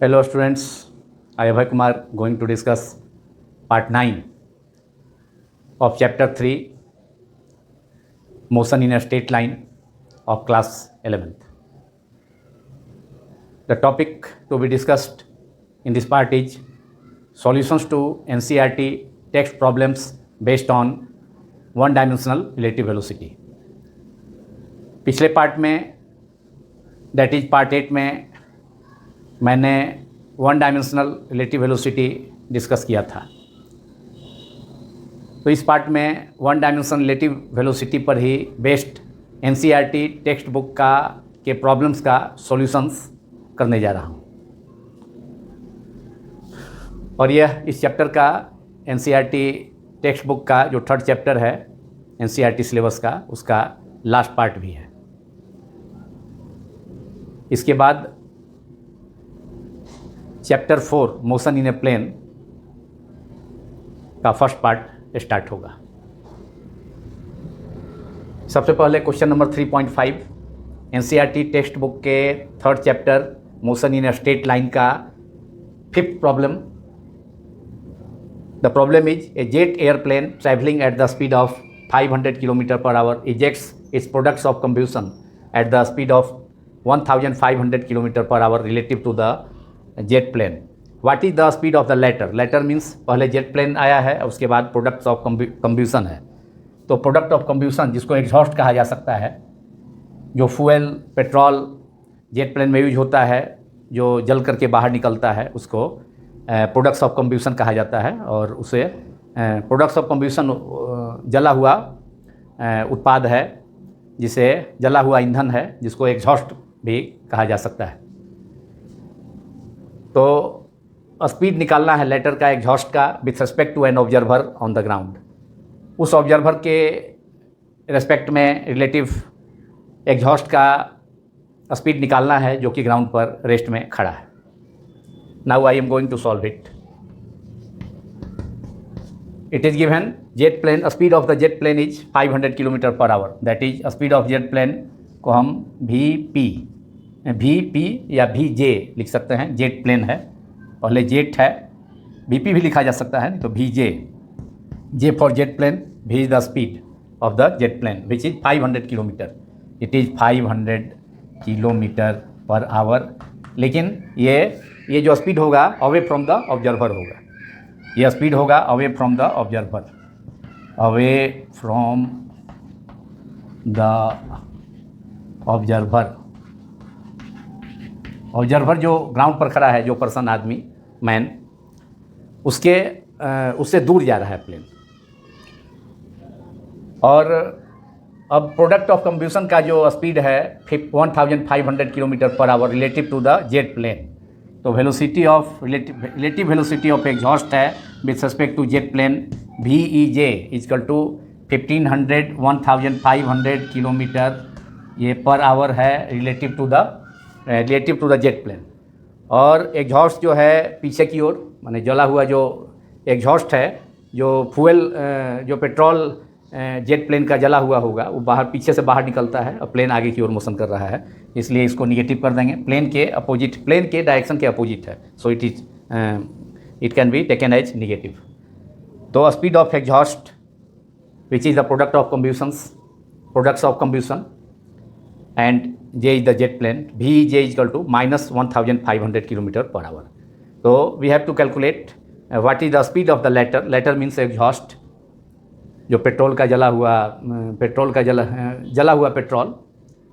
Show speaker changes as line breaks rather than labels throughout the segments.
Hello students, I am Abhay Kumar going to discuss part 9 of chapter 3 motion in a straight line of class 11th. The topic to be discussed in this part is solutions to NCERT text problems based on one dimensional relative velocity. पिछले part में that is part 8 में मैंने one dimensional relative velocity discuss किया था। तो इस part में one dimensional relative velocity पर ही बेस्ड एनसीईआरटी टेक्स्ट बुक के प्रॉब्लम्स का सॉल्यूशंस करने जा रहा हूँ। और यह इस चैप्टर का एनसीईआरटी टेक्स्ट बुक का जो थर्ड चैप्टर है एनसीईआरटी सिलेबस का, उसका लास्ट पार्ट भी है। इसके बाद chapter 4 motion in a plane का फर्स्ट पार्ट स्टार्ट होगा। सबसे पहले question number 3.5 NCERT text book के third chapter motion in a straight line का fifth problem. The problem is a jet airplane travelling at the speed of 500 km/h ejects its products of combustion at the speed of 1500 km/h relative to the jet plane. What is the speed of the latter? Latter means पहले jet plane आया है, उसके बाद products of कम्ब्यूशन है। तो product of कम्ब्यूशन जिसको exhaust कहा जा सकता है, जो फ्यूल पेट्रोल जेट प्लेन में यूज होता है, जो जल करके बाहर निकलता है, उसको प्रोडक्ट्स ऑफ कम्ब्यूशन कहा जाता है। और उसे प्रोडक्ट्स ऑफ कम्ब्यूशन जला हुआ उत्पाद है, जिसे जला हुआ ईंधन है, जिसको एग्जॉस्ट भी कहा जा सकता है। तो स्पीड निकालना है लेटर का, एग्जॉस्ट का, with respect to an observer on the ground. उस ऑब्जर्वर के रिस्पेक्ट में रिलेटिव एग्जॉस्ट का स्पीड निकालना है जो कि ग्राउंड पर रेस्ट में खड़ा है। Now I am going to solve it. It is given jet plane, speed of the jet plane is 500 km/h। That is speed of jet plane को हम वी या वी जे लिख सकते हैं। जेट प्लेन है, पहले जेट है, वीपी भी लिखा जा सकता है, तो V J for jet plane, V is the speed of the jet plane which is 500 km। It is 500 km/h। लेकिन ये जो स्पीड होगा अवे फ्रॉम द ऑब्जर्वर होगा। ये स्पीड होगा away from the observer, away from the observer. Observer जो ground पर खड़ा है, जो पर्सन, आदमी, मैन, उससे दूर जा रहा है प्लेन। और अब प्रोडक्ट ऑफ कम्ब्यूशन का जो स्पीड है 1500 km/h relative to the jet plane. तो velocity of relative velocity of exhaust है with respect to jet plane V E J is equal to 1500 kilometre ये पर आवर है relative to the jet plane. और exhaust जो है पीछे की ओर, माने जला हुआ जो एग्जॉस्ट है, जो फ्यूल जो पेट्रोल जेट प्लेन का जला हुआ होगा, वो पीछे से बाहर निकलता है और प्लेन आगे की ओर मोशन कर रहा है, इसलिए इसको निगेटिव कर देंगे। प्लेन के डायरेक्शन के अपोजिट है, so it can be taken as negative. तो speed of exhaust which is the product of products of combustion and J is the jet plane, VJ is equal to minus 1500 km/h. So we have to calculate what is the speed of the latter. Latter means exhaust, जो petrol का जला हुआ petrol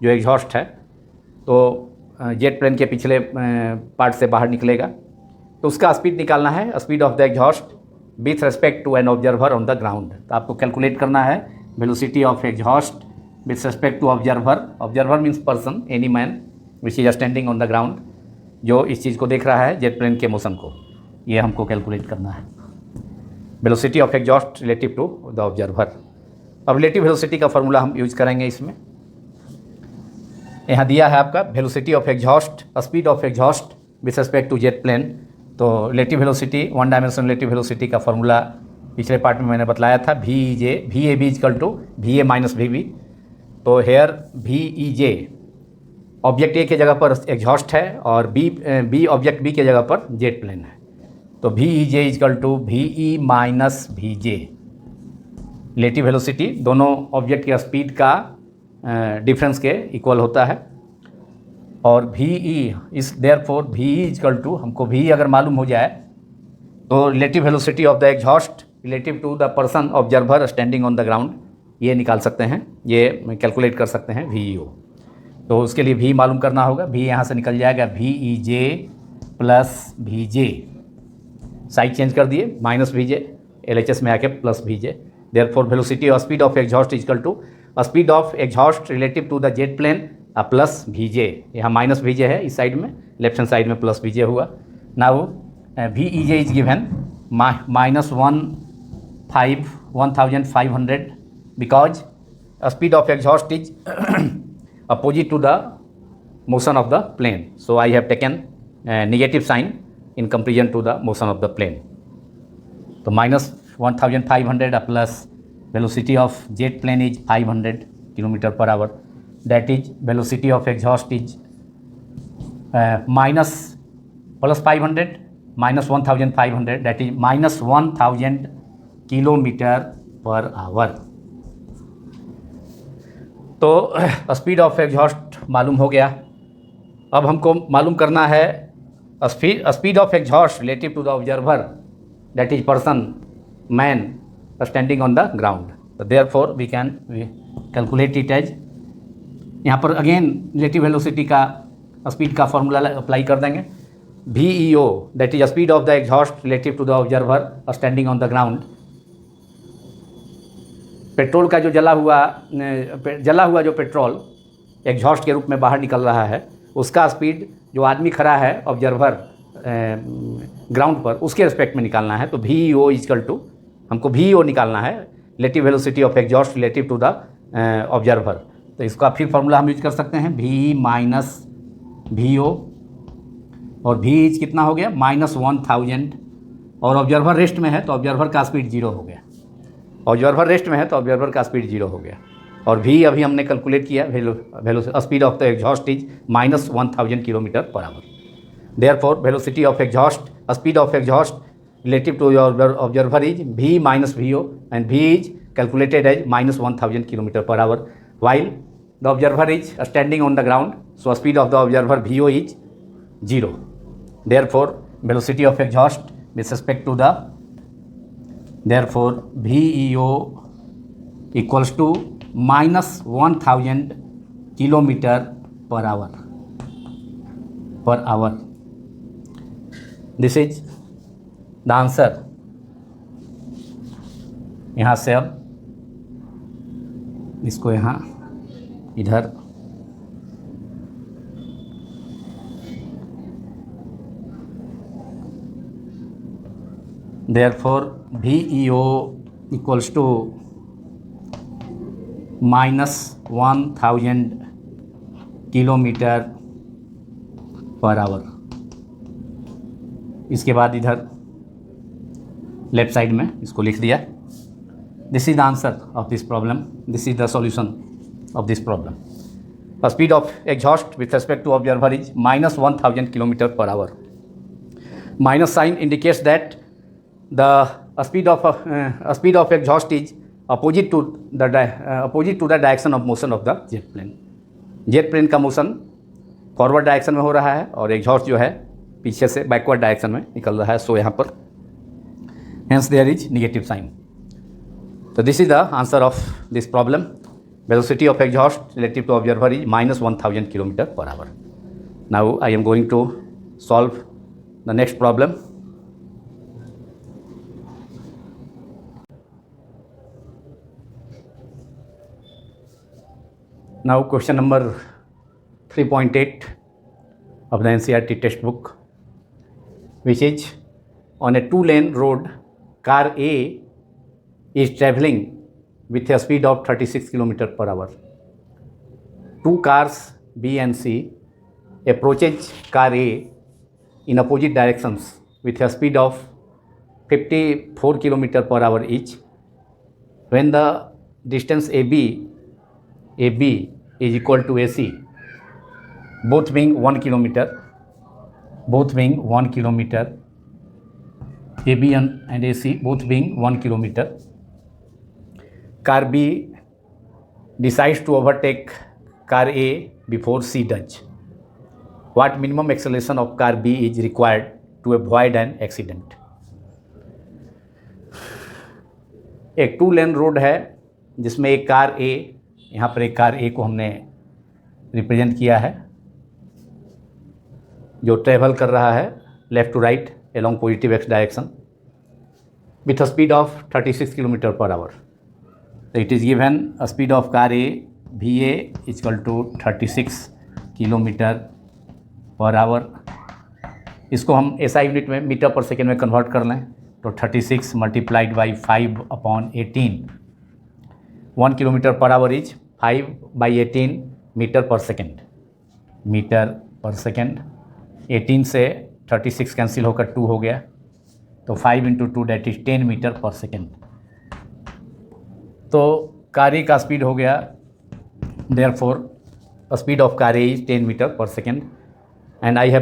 जो exhaust है, तो jet plane के पिछले part से बाहर निकलेगा। तो उसका स्पीड निकालना है, speed of the exhaust with respect to an observer on the ground. तो आपको कैलकुलेट करना है velocity of exhaust with respect to observer means person, any man which is standing on the ground, जो इस चीज़ को देख रहा है, जेट प्लेन के मोशन को, ये हमको कैलकुलेट करना है। Velocity of exhaust relative to the observer. अब रिलेटिव वेलोसिटी का फॉर्मूला हम यूज करेंगे इसमें। यहाँ दिया है आपका velocity of exhaust, speed of exhaust with respect to jet plane. तो relative velocity, one dimensional relative velocity का फॉर्मूला पिछले पार्ट में मैंने बतलाया था, V A B equal to V A minus V B. तो here V E J object A के जगह पर एग्जॉस्ट है और बी ऑब्जेक्ट बी के जगह पर जेट प्लेन है। तो V E J is equal to V E minus V J, relative velocity दोनों ऑब्जेक्ट की स्पीड का डिफरेंस के इक्वल होता है। और V E is therefore V E is equal to, हमको वी अगर मालूम हो जाए तो relative velocity of the exhaust relative to the person observer standing on the ground, ये निकाल सकते हैं, ये कैलकुलेट कर सकते हैं वी ई ओ। तो उसके लिए भी मालूम करना होगा, भी यहाँ से निकल जाएगा V E J plus V J, side change कर दिए minus V J, L H S में आके plus V J. Therefore velocity और speed of exhaust equal to speed of exhaust relative to the jet plane plus V J, यहाँ minus V J है इस side में, left hand side में plus V J हुआ। Now V E J is given minus 1500 because speed of exhaust is opposite to the motion of the plane. So I have taken negative sign in comparison to the motion of the plane. So minus 1500 plus velocity of jet plane is 500 km per hour. That is velocity of exhaust is minus plus 500 minus 1500, that is minus 1000 km per hour. तो speed of exhaust मालूम हो गया। अब हमको मालूम करना है speed of exhaust relative to the observer, that is person man standing on the ground. तो therefore we can calculate it as, यहाँ पर अगेन रिलेटिव वेलोसिटी का स्पीड का फॉर्मूला अप्लाई कर देंगे, V E O that is speed of the exhaust relative to the observer standing on the ground. Petrol का जो जला हुआ जो पेट्रोल एग्जॉस्ट के रूप में बाहर निकल रहा है, उसका स्पीड जो आदमी खड़ा है ऑब्जर्वर ग्राउंड पर, उसके रिस्पेक्ट में निकालना है। तो V E O is equal to, हमको वी ई ओ निकालना है, relative velocity of exhaust relative to the observer. तो इसका फिर फॉर्मूला हम यूज कर सकते हैं, V E minus V O, और वी इज कितना हो गया माइनस 1000, और ऑब्जर्वर रेस्ट में है तो ऑब्जर्वर का स्पीड 0 हो गया, ऑब्जर्वर रेस्ट में है तो ऑब्जर्वर का स्पीड 0 हो गया। और भी अभी हमने कैलकुलेट किया, speed of the exhaust is minus 1000 kilometre per hour. Therefore velocity of exhaust, speed of exhaust relative to observer is V minus V O, and V is calculated as minus 1000 kilometre per hour while the observer is standing on the ground, so speed of the observer VO is 0. Therefore velocity of exhaust with respect to the, therefore VEO equals to minus 1000 kilometer per hour. This is the answer. यहाँ से अब इसको यहाँ इधर therefore VEO equals to minus 1000 kilometre per our. इसके बाद इधर left side में इसको लिख दिया। This is the answer of this problem. This is the solution of this problem. The speed of exhaust with respect to observer is minus 1000 km per hour. Minus sign indicates that the speed of exhaust is opposite to the direction of motion of the jet plane. Jet plane का motion forward direction में हो रहा है और exhaust जो है पीछे से बैकवर्ड डायरेक्शन में निकल रहा है। सो यहाँ पर hence there is negative sign. So this is the answer of this problem. Velocity of exhaust relative to observer is minus 1000 km per hour. Now I am going to solve the next problem. Now question number 3.8 of the NCERT textbook, which is on a 2-lane road, car A is traveling with a speed of 36 km per hour. Two cars B and C approaches car A in opposite directions with a speed of 54 km per hour each. When the distance AB is equal to AC, both being 1 kilometer, AB and AC both being 1 kilometer. Car B decides to overtake car A before C does. What minimum acceleration of car B is required to avoid an accident? एक 2 lane road है जिसमें एक car A, यहाँ पर एक car A को हमने represent किया है जो ट्रेवल कर रहा है left to right along positive X direction with a speed of 36 km per hour. So it is given a speed of car A VA is equal to 36 km per hour. इसको हम SI unit में metre पर second में convert कर लें तो 36 multiplied by 5/18 1 kilometre per hour is 5/18 metre पर second 18 से 36 कैंसिल होकर 2 हो गया तो 5 × 2 दैट इज 10 मीटर पर सेकेंड। तो कार ए का स्पीड हो गया therefore speed of car A is 10 metre पर second and I have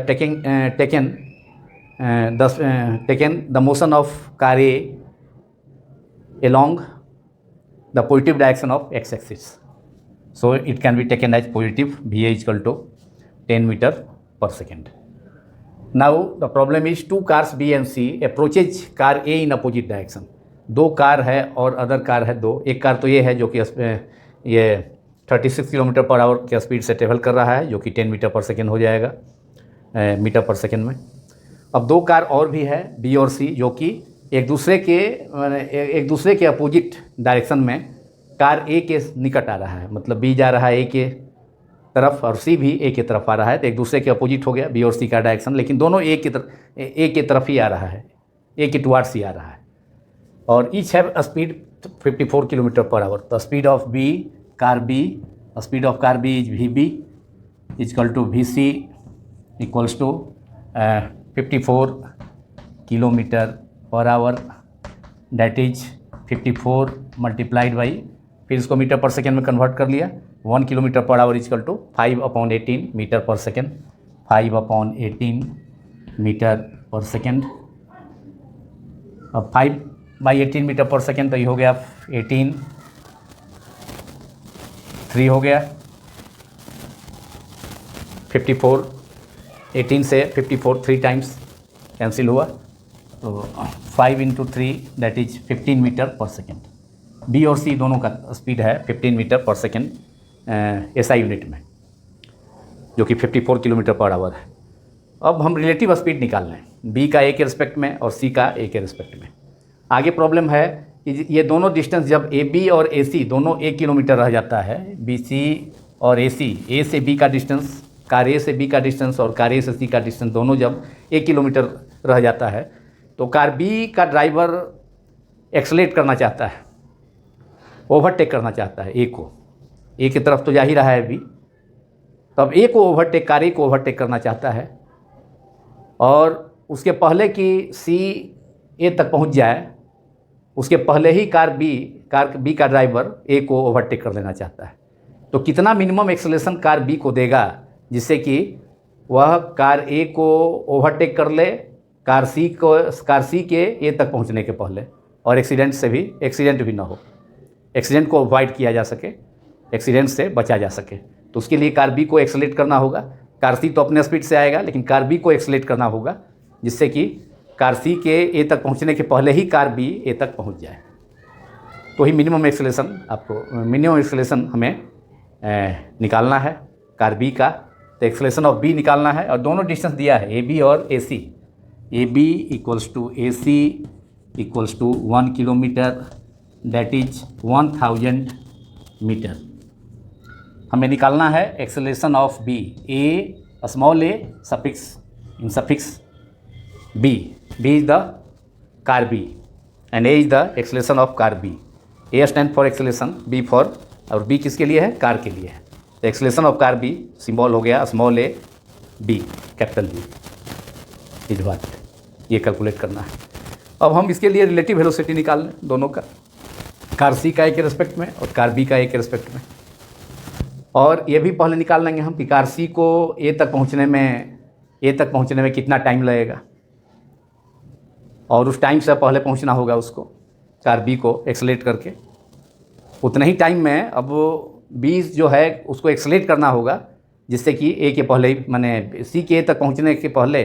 taken the motion of car A along the positive direction of x-axis. So it can be taken as positive VA is equal to 10 meter per second. Now the problem is two cars B and C approaches car A in opposite direction. दो car है और other car है दो। एक car तो ये है जो कि ये 36 किलोमीटर पर आवर के स्पीड से ट्रेवल कर रहा है जो कि 10 मीटर पर सेकेंड हो जाएगा मीटर पर सेकेंड में। अब दो कार और भी है बी और सी जो कि एक दूसरे के अपोजिट डायरेक्शन में कार ए के निकट आ रहा है, मतलब बी जा रहा है ए के तरफ और सी भी ए की तरफ आ रहा है, तो एक दूसरे के अपोजिट हो गया बी और सी का डायरेक्शन, लेकिन दोनों ए की तरफ ही आ रहा है, ए के टुवार्ड्स ही आ रहा है और each have speed 54 kilometre per hour. The speed of car B is V B is equal to V C equals to 54 kilometre per hour that is 54 multiplied by, फिर इसको मीटर पर सेकेंड में convert कर लिया 1 kilometre per hour is equal to 5/18 metre पर second 5/18 metre पर second. अब 5/18 metre पर सेकेंड तो ये हो गया 18 3 हो गया 54 18 से 54 3 टाइम्स कैंसिल हुआ तो 5 × 3 दैट इज 15 मीटर पर सेकेंड। बी और सी दोनों का स्पीड है 15 मीटर पर सेकेंड एसआई यूनिट में जो कि 54 किलोमीटर पर आवर है। अब हम रिलेटिव स्पीड निकाल लें बी का ए के रिस्पेक्ट में और सी का ए के रिस्पेक्ट में। आगे प्रॉब्लम है कि ये दोनों डिस्टेंस जब ए बी और ए सी दोनों 1 किलोमीटर रह जाता है, बी सी और ए सी, ए से बी का डिस्टेंस, कार ए से बी का डिस्टेंस और कार ए से सी का डिस्टेंस दोनों जब 1 किलोमीटर रह जाता है तो कार बी का ड्राइवर एक्सलेट करना चाहता है, ओवरटेक करना चाहता है ए को, ए की तरफ तो जा ही रहा है बी, तब ए को ओवरटेक, कार ए को ओवरटेक करना चाहता है और उसके पहले कि सी ए तक पहुंच जाए उसके पहले ही कार बी का ड्राइवर ए को ओवरटेक कर लेना चाहता है। तो कितना मिनिमम एक्सेलरेशन कार बी को देगा जिससे कि वह कार ए को ओवरटेक कर ले कार सी के ए तक पहुंचने के पहले और एक्सीडेंट भी ना हो, एक्सीडेंट को अवॉइड किया जा सके, एक्सीडेंट से बचा जा सके। तो उसके लिए कार बी को एक्सेलेट करना होगा। कार सी तो अपने स्पीड से आएगा लेकिन कार बी को एक्सेलेट करना होगा जिससे कि कार सी के ए तक पहुंचने के पहले ही कार बी ए तक पहुंच जाए। तो ही मिनिमम एक्सेलेरेशन हमें निकालना है कार बी का। तो एक्सेलेरेशन ऑफ बी निकालना है और दोनों डिस्टेंस दिया है ए बी और A C. A B equals to A C equals to 1 kilometre that is 1000 metre. हमें निकालना है acceleration of B, A small A suffix B is the car B and A is the acceleration of car B. A stand for acceleration, B for, और B किसके लिए है, car के लिए है। तो acceleration of car B symbol हो गया small A B capital B is what, ये कैलकुलेट करना है। अब हम इसके लिए रिलेटिव वेलोसिटी निकाल लें दोनों का, कार सी का ए के रिस्पेक्ट में और कार बी का ए के रिस्पेक्ट में। और ये भी पहले निकाल लेंगे हम कि कार सी को ए तक पहुंचने में कितना टाइम लगेगा, और उस टाइम से पहले पहुंचना होगा उसको कार बी को एक्सलेट करके। उतने ही टाइम में अब बी जो है उसको एक्सलेट करना होगा, जिससे कि ए के पहले ही माने सी के ए तक पहुंचने के पहले,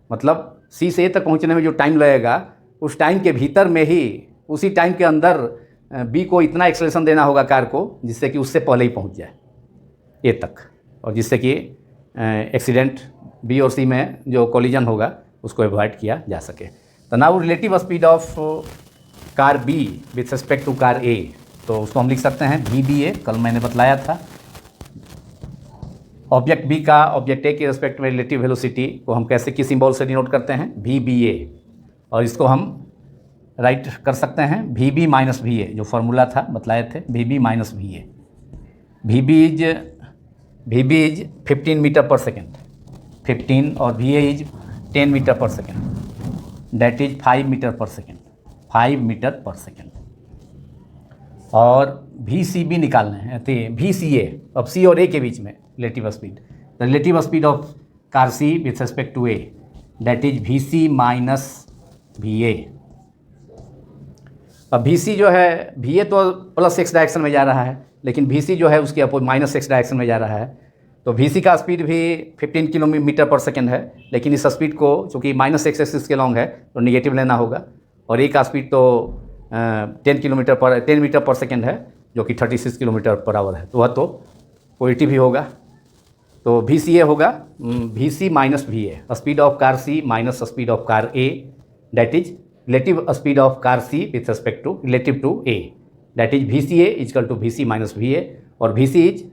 मतलब सी से ए तक पहुंचने में जो टाइम लगेगा उस टाइम के भीतर में ही, उसी टाइम के अंदर बी को इतना एक्सेलरेशन देना होगा कार को, जिससे कि उससे पहले ही पहुंच जाए ए तक, और जिससे कि एक्सीडेंट बी और सी में जो कोलिजन होगा उसको अवॉइड किया जा सके। तो now relative speed of car B with respect to car A, तो उसको हम लिख सकते हैं वी बी ए। कल मैंने बतलाया था ऑब्जेक्ट बी का ऑब्जेक्ट ए के रिस्पेक्ट में रिलेटिव वेलोसिटी को हम कैसे किस सिंबल से डिनोट करते हैं, वी बी ए, और इसको हम राइट कर सकते हैं V B minus V A, जो फार्मूला था बतलाए थे, V B minus V A. V B is 15 metre पर सेकेंड, 15, और वी ए इज 10 मीटर पर सेकेंड, दैट इज 5 मीटर पर सेकेंड, 5 मीटर पर सेकेंड। और वी सी बी निकालना है, तो वी सी ए, अब सी और ए के बीच में relative speed, the relative speed of car C with respect to A, that is V C minus V A. अब वी सी जो है, वी ए तो प्लस एक्स डायरेक्शन में जा रहा है, लेकिन वी सी जो है उसके अपोजिट माइनस एक्स डायरेक्शन में जा रहा है, तो वी सी का स्पीड भी 15 किलोमीटर पर सेकेंड है, लेकिन इस स्पीड को चूँकि माइनस एक्स एक्सिस के लॉन्ग है तो निगेटिव लेना होगा, और ए का स्पीड तो 10 मीटर पर सेकेंड है, जो कि 36 किलोमीटर पर आवर है, तो वह तो पॉजिटिव ही होगा। तो वी सी ए होगा V C minus V A, speed of car C minus speed of car A, that is relative speed of car C with respect to relative to A, that is V C A is equal to V C minus V A, और V C is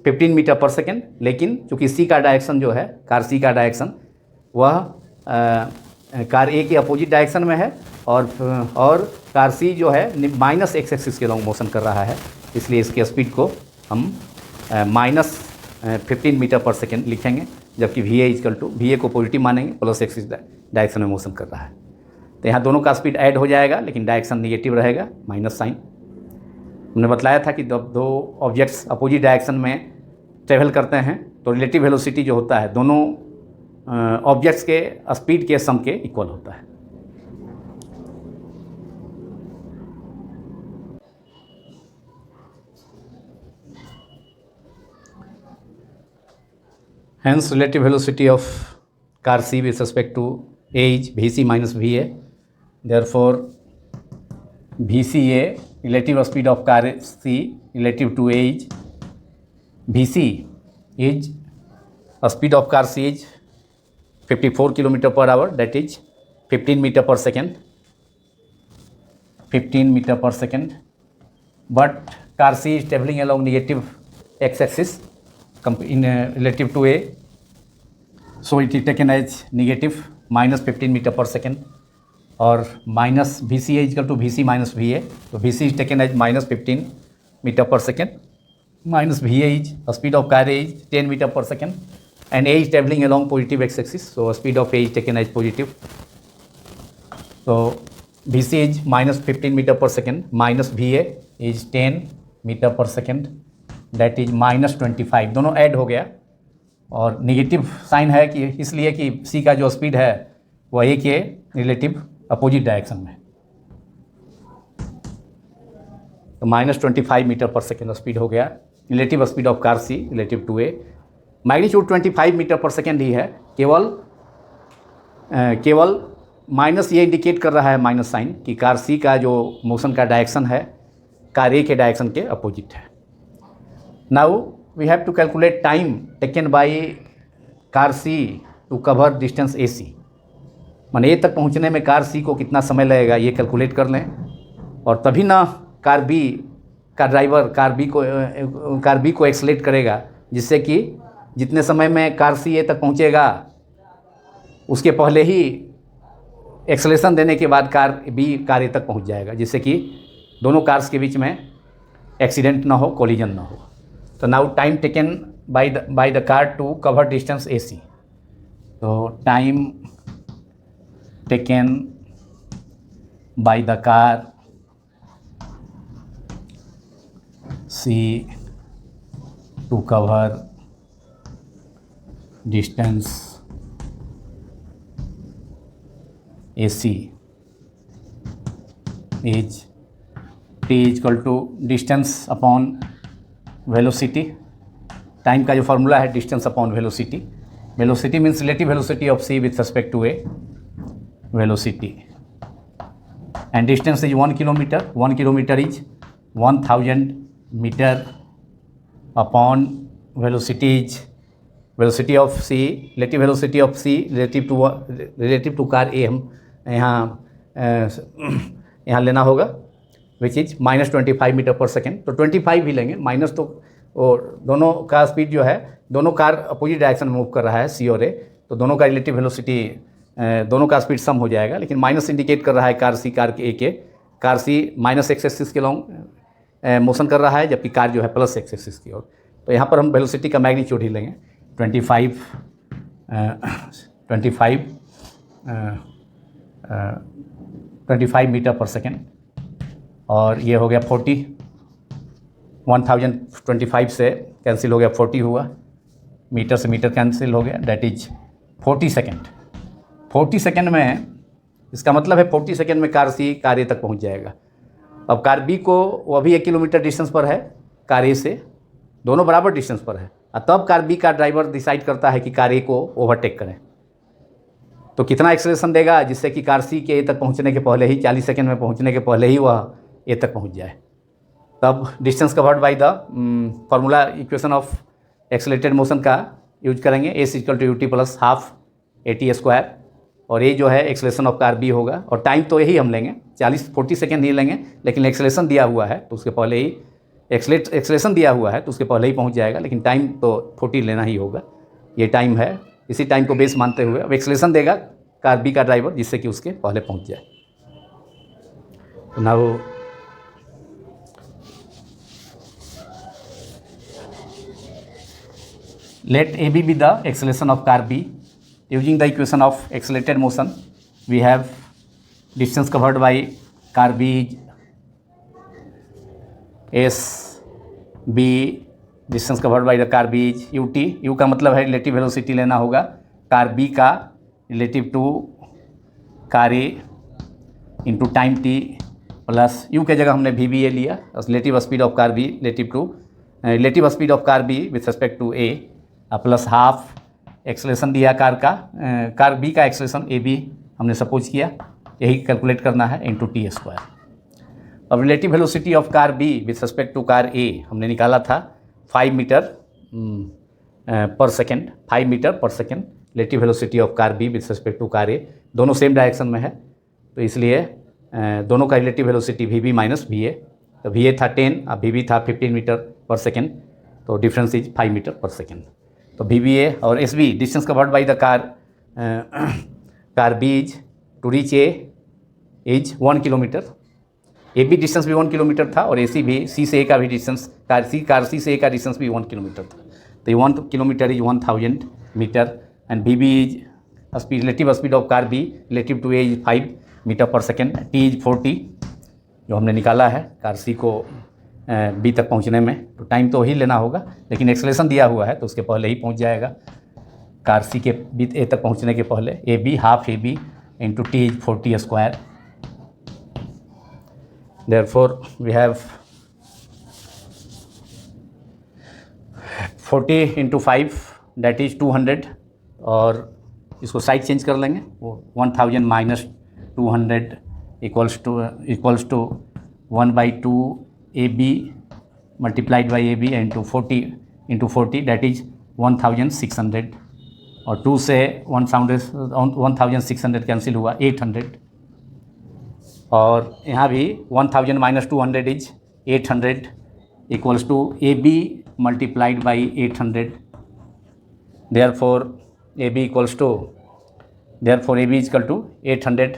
15 metre पर second, लेकिन चूँकि सी का direction जो है, car C का direction वह car ए के अपोजिट डायरेक्शन में है, और कार सी जो है माइनस एक्स एक्सिस के लॉन्ग मोशन कर रहा है, इसलिए इसके स्पीड को हम माइनस 15 मीटर पर सेकेंड लिखेंगे, जबकि V A is equal to, V A को पॉजिटिव मानेंगे, प्लस एक्सिस डायरेक्शन में मोशन कर रहा है। तो यहाँ दोनों का स्पीड ऐड हो जाएगा, लेकिन डायरेक्शन निगेटिव रहेगा, माइनस साइन। हमने बतलाया था कि जब दो ऑब्जेक्ट्स अपोजिट डायरेक्शन में ट्रेवल करते हैं तो रिलेटिव वेलोसिटी जो होता है दोनों ऑब्जेक्ट्स के स्पीड के सम के इक्वल होता है। Hence relative velocity of car C with respect to A is Vc minus Va. Therefore, Vca relative speed of car C relative to A is Vc is speed of car C is 54 km per hour, that is 15 meter per second, 15 meter per second. But car C is traveling along negative x-axis in relative to A, so it is taken as negative minus 15 meter per second, or minus Vca is equal to Vc minus Va. So Vc is taken as minus 15 meter per second, minus Va is speed of car A is 10 meter per second, and A is traveling along positive x-axis, so speed of A is taken as positive. So Vc is minus 15 meter per second, minus Va is 10 meter per second, that is minus 25, दोनों add हो गया, और negative sign है कि इसलिए कि सी का जो स्पीड है वह ए के रिलेटिव अपोजिट डायरेक्शन में, तो माइनस 25 मीटर पर सेकेंड स्पीड हो गया relative speed of car C relative to A. Magnitude 25 metre पर सेकेंड ही है, केवल माइनस ये इंडिकेट कर रहा है, माइनस साइन, कि कार सी का जो मोशन का डायरेक्शन है कार ए के डायरेक्शन के अपोजिट है। Now we have to calculate time taken by car C to cover distance AC, माने ए तक पहुंचने में कार सी को कितना समय लगेगा ये कैलकुलेट कर लें, और तभी ना कार बी का ड्राइवर कार बी को एक्सलेट करेगा, जिससे कि जितने समय में कार सी ए तक पहुंचेगा उसके पहले ही एक्सलेशन देने के बाद कार ए तक पहुंच जाएगा, जिससे कि दोनों कार्स के बीच में एक्सीडेंट ना हो, कोलिजन ना हो। तो now time taken by the car to cover distance AC, to time taken by the car C to cover distance AC is t equal to distance upon velocity. Time का जो formula है distance upon velocity. Velocity means relative velocity of C with respect to A velocity, and distance is 1 kilometre. 1 kilometre is 1000 metre upon velocity is velocity of C, relative velocity of C relative to car ए हम यहाँ लेना होगा, which is -25 metre पर second. तो 25 ही लेंगे, minus तो और दोनों का स्पीड जो है, दोनों कार अपोजिट डायरेक्शन में मूव कर रहा है सी और ए, तो दोनों का रिलेटिव वेलोसिटी दोनों का स्पीड सम हो जाएगा। लेकिन माइनस इंडिकेट कर रहा है कार सी कार के ए के, कार सी -x एक्सिस के लॉन्ग मोशन कर रहा है, जबकि कार जो है +x एक्सिस की ओर। तो यहाँ पर हम वेलोसिटी का मैग्नीट्यूड ही लेंगे 25 मीटर पर सेकेंड, और ये हो गया 40। 1025 से कैंसिल हो गया 40 हुआ, मीटर से मीटर कैंसिल हो गया, दैट इज 40 सेकेंड। 40 सेकेंड में, इसका मतलब है 40 सेकेंड में कार सी कार ए तक पहुंच जाएगा। अब कार बी को, वो अभी 1 किलोमीटर डिस्टेंस पर है कार ए से, दोनों बराबर डिस्टेंस पर है, और तब कार बी का ड्राइवर डिसाइड करता है कि कार ए को ओवरटेक करें। तो कितना एक्सेलरेशन देगा जिससे कि कार सी के ए तक पहुंचने के पहले ही, 40 सेकेंड में पहुंचने के पहले ही वह ए तक पहुंच जाए। तब distance covered by the formula equation of accelerated motion का यूज करेंगे, S equal to U T plus half A T square, और ये जो है एक्सेलरेशन ऑफ कार बी होगा। और टाइम तो यही हम लेंगे 40 सेकेंड ही लेंगे, लेकिन एक्सेलरेशन दिया हुआ है तो उसके पहले ही एक्सेलरेशन दिया हुआ है तो उसके पहले ही पहुंच जाएगा, लेकिन टाइम तो 40 लेना ही होगा। ये टाइम है, इसी टाइम को बेस मानते हुए अब एक्सेलरेशन देगा कार बी का ड्राइवर, जिससे कि उसके पहले पहुंच जाए। तो now let AB be the acceleration of car B. Using the equation of accelerated motion, we have distance covered by car B is SB, distance covered by the car B is UT। U का मतलब है relative velocity लेना होगा car B का relative to car A into time T plus U के जगह हमने VBA लिया, relative speed of car B relative speed of car B with respect to A, plus half acceleration दिया car B का acceleration A B हमने suppose किया, यही calculate करना है इंटू टी स्क्वायर। अब relative velocity of car B with respect to car A हमने निकाला था 5 मीटर पर सेकेंड, 5 मीटर पर second relative velocity of car B with respect to car A, दोनों सेम डायरेक्शन में है, तो इसलिए दोनों का relative velocity V B minus V A. तो वी ए था 10 और वी बी था 15 मीटर पर सेकेंड, तो डिफरेंस इज 5 मीटर पर सेकेंड। तो VBA और SB distance covered by the car B is to reach A is 1 kilometre. AB distance भी 1 किलोमीटर था, और AC भी C से A का भी डिस्टेंस, कार C से A का डिस्टेंस भी 1 किलोमीटर था। तो ये 1 kilometre is 1000 metre, and VB is speed, relative speed of car B relative to A is 5 metre पर सेकेंड, T इज 40 जो हमने निकाला है कार C को बी तक पहुंचने में। तो टाइम तो ही लेना होगा, लेकिन एक्सेलरेशन दिया हुआ है तो उसके पहले ही पहुंच जाएगा कार सी के बी ए तक पहुंचने के पहले। A B half A B into T is 40 square. Therefore we have 40 into 5 that is 200, और इसको साइड चेंज कर लेंगे, वो 1000 minus 200 equals to 1/2 AB multiplied by AB into 40 that is 1600, और 2 से 1600 कैंसिल हुआ 800, और यहाँ भी 1000 minus 200 is 800 equals to AB multiplied by 800। Therefore AB is equal to 800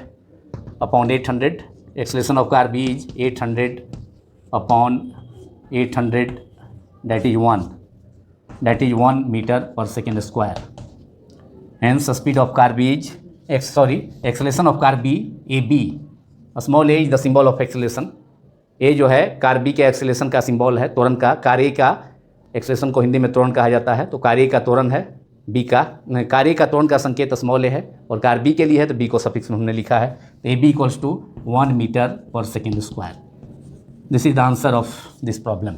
upon 800, acceleration of car B is 800 upon 800 that is 1 meter per second square. Hence speed of car B is acceleration of car B AB, small a is the symbol of acceleration। a जो है car B के acceleration का symbol है त्वरण का, car A का acceleration को हिंदी में त्वरण कहा जाता है, तो कार्य का त्वरण है बी का, कार्य का त्वरण का संकेत स्मॉल ए है और कार्य बी के लिए है तो बी को सफिक्स में हमने लिखा है, तो A B equals to 1 metre पर second square. This is the answer of this problem.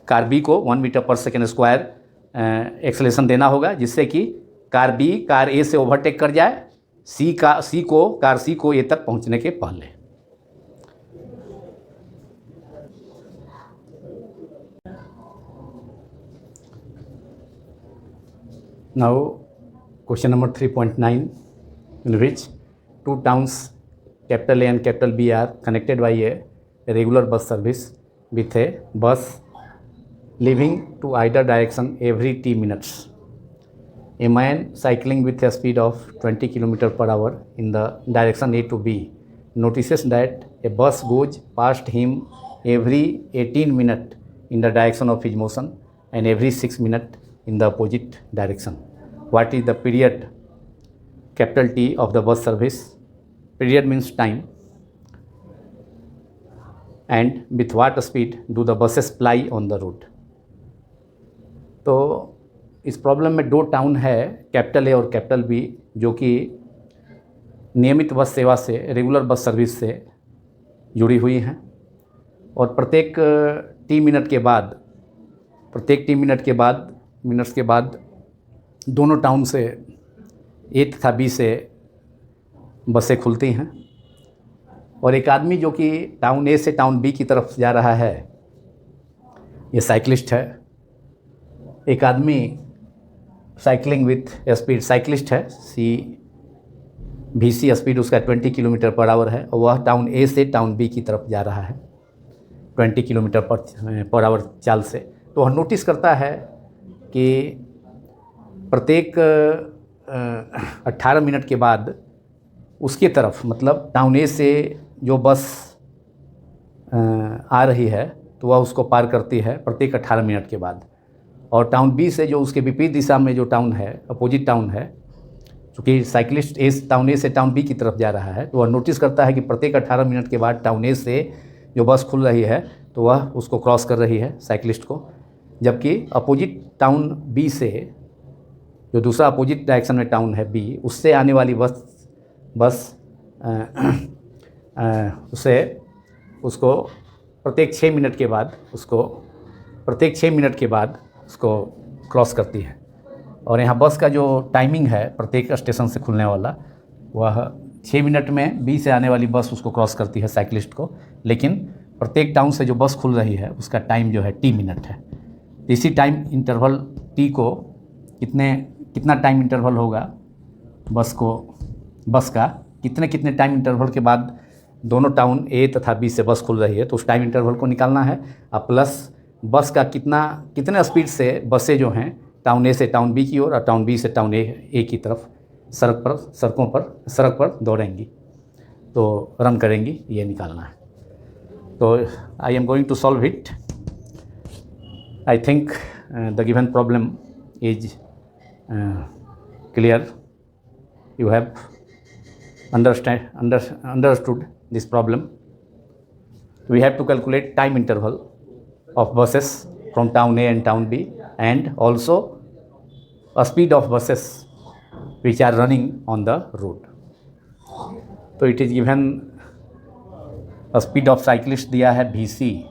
Car B को 1 मीटर पर सेकेंड स्क्वायर एक्सेलरेशन देना होगा, जिससे कि कार बी कार ए से ओवरटेक कर जाए कार सी को ए तक पहुंचने के पहले। Now question number 3.9, in which two towns capital A and capital B are connected by a regular bus service with a bus leaving to either direction every t minutes. A man cycling with a speed of 20 km per hour in the direction A to B notices that a bus goes past him every 18 minutes in the direction of his motion and every 6 minutes in the opposite direction. What is the period capital T of the bus service? Period means time. And with what speed do the buses ply on the road? तो इस problem में दो town है capital A और capital B, जो कि नियमित बस सेवा से, रेगुलर बस सर्विस से जुड़ी हुई हैं और प्रत्येक टी मिनट के बाद दोनों टाउन से ए तथा बी से बसें खुलती हैं। और एक आदमी जो कि टाउन ए से टाउन बी की तरफ जा रहा है, ये साइकिलिस्ट है। एक आदमी साइकिलिंग विथ स्पीड, साइकिलिस्ट है, VC स्पीड उसका 20 किलोमीटर पर आवर है और वह टाउन ए से टाउन बी की तरफ जा रहा है 20 किलोमीटर पर आवर चाल से। तो वह नोटिस करता है कि प्रत्येक 18 मिनट के बाद उसके तरफ, मतलब टाउन ए से जो बस आ रही है तो वह उसको पार करती है प्रत्येक 18 मिनट के बाद, और टाउन बी से जो उसके विपरीत दिशा में जो टाउन है, अपोजिट टाउन है, चूँकि साइकिलिस्ट टाउन ए से टाउन बी की तरफ जा रहा है, तो वह नोटिस करता है कि प्रत्येक 18 मिनट के बाद टाउन ए से जो बस खुल रही है तो वह उसको क्रॉस कर रही है, साइकिलिस्ट को, जबकि अपोजिट टाउन बी से, जो दूसरा अपोजिट डायरेक्शन में टाउन है बी, उससे आने वाली बस उसको प्रत्येक 6 मिनट के बाद उसको क्रॉस करती है। और यहाँ बस का जो टाइमिंग है प्रत्येक स्टेशन से खुलने वाला, वह 6 मिनट में बी से आने वाली बस उसको क्रॉस करती है, साइकिलिस्ट को, लेकिन प्रत्येक टाउन से जो बस खुल रही है उसका टाइम जो है टी मिनट है। इसी टाइम इंटरवल टी को कितना टाइम इंटरवल होगा बस का कितने टाइम इंटरवल के बाद दोनों टाउन ए तथा बी से बस खुल रही है, तो उस टाइम इंटरवल को निकालना है, और प्लस बस का कितने स्पीड से बसें जो हैं टाउन ए से टाउन बी की ओर और टाउन बी से टाउन ए की तरफ सड़क पर दौड़ेंगी, तो रन करेंगी, ये निकालना है। तो I am going to solve it. I think the given problem is clear. You have understood this problem. We have to calculate time interval of buses from town A and town B, and also a speed of buses which are running on the road. So it is given a speed of cyclist दिया है VC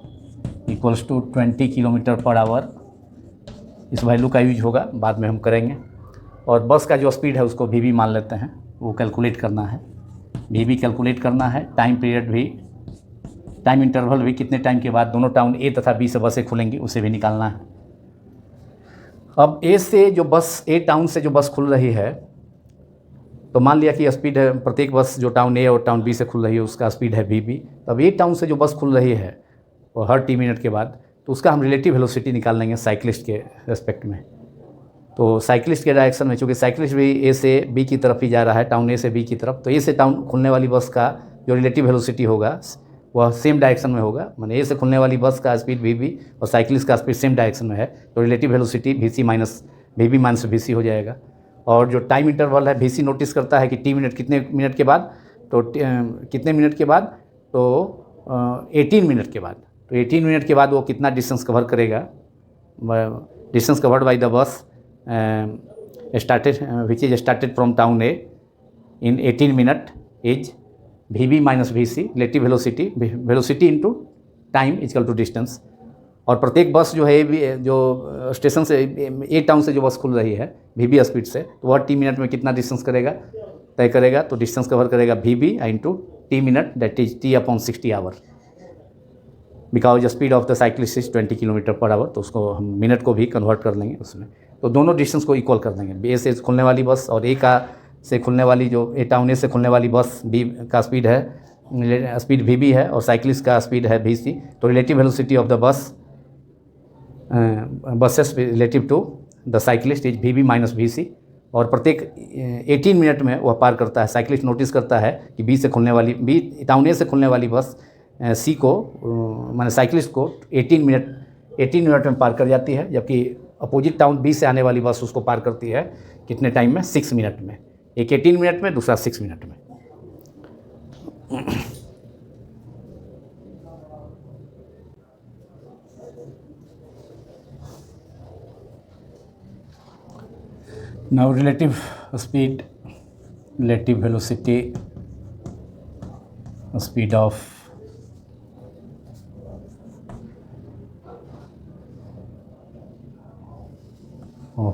equals to 20 kilometre per our. इस value का use होगा, बाद में हम करेंगे। और बस का जो स्पीड है उसको VB मान लेते हैं, वो कैलकुलेट करना है, VB कैलकुलेट करना है। टाइम पीरियड भी, टाइम इंटरवल भी, कितने टाइम के बाद दोनों टाउन ए तथा बी से बसें खुलेंगी, उसे भी निकालना है। अब ए टाउन से जो बस खुल रही है, तो मान लिया कि स्पीड है, प्रत्येक बस जो टाउन ए और टाउन बी से खुल रही है उसका स्पीड है VB। अब ए टाउन से जो बस खुल रही है और हर टी मिनट के बाद, तो उसका हम रिलेटिव वेलोसिटी निकाल लेंगे साइकिलिस्ट के रेस्पेक्ट में। तो साइकिलिस्ट के डायरेक्शन में, चूँकि साइकिलिस्ट भी ए से बी की तरफ ही जा रहा है, टाउन ए से बी की तरफ, तो ए से टाउन खुलने वाली बस का जो रिलेटिव वेलोसिटी होगा वह सेम डायरेक्शन में होगा। माने ए से खुलने वाली बस का स्पीड VB और साइकिलिस्ट का स्पीड सेम डायरेक्शन में है, तो relative velocity VB minus VC हो जाएगा। और जो टाइम इंटरवल है, VC नोटिस करता है कि टी मिनट कितने मिनट के बाद, तो कितने मिनट के बाद, तो 18 मिनट के बाद। तो 18 मिनट के बाद वो कितना डिस्टेंस कवर करेगा, distance covered by the bus which is started from town A in 18 minutes is Vb minus Vc, relative velocity into time is equal to distance। और प्रत्येक बस जो है जो स्टेशन से ए टाउन से जो बस खुल रही है Vb स्पीड से, तो वह टी मिनट में कितना डिस्टेंस तय करेगा, तो डिस्टेंस कवर करेगा Vb into T minute, that is T/60 hour. Because speed of the cyclist is 20 kilometre per hour, तो उसको हम मिनट को भी कन्वर्ट कर लेंगे उसमें, तो दोनों डिस्टेंस को इक्वल कर देंगे। ए से खुलने वाली बस और ए का से खुलने वाली जो ए टाउन ए से खुलने वाली बस बी का स्पीड Vb है और साइकिलिस्ट का स्पीड है Vc, तो relative velocity of the buses relative to the cyclist is Vb minus Vc। और प्रत्येक 18 मिनट में वह पार करता है, साइकिलिस्ट नोटिस करता है कि बी टाउन ए से खुलने वाली बस सी को माने साइकिलिस्ट को 18 मिनट में पार कर जाती है, जबकि अपोजिट टाउन बी से आने वाली बस उसको पार करती है कितने टाइम में, 6 मिनट में। एक 18 मिनट में, दूसरा 6 मिनट में। Now relative velocity, speed of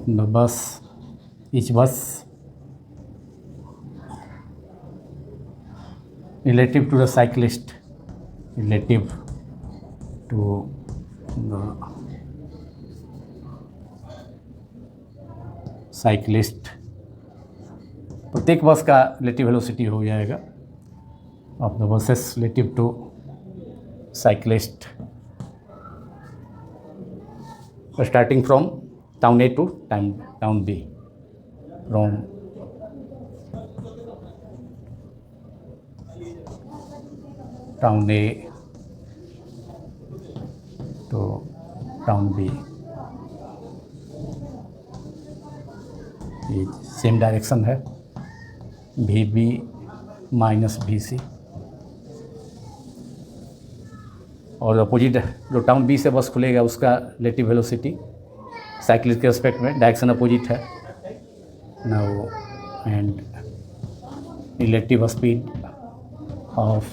the bus, each bus relative to the cyclist, relative to the cyclist, प्रत्येक बस का रिलेटिव वेलोसिटी हो जाएगा of the buses relative to cyclist starting from town A to town B, from town A to town B. ये same direction है, Vb minus Vc। और opposite जो town B से bus खुलेगा उसका रिलेटिव वेलोसिटी साइकिलिस्ट के respect में direction opposite है। Now and relative speed of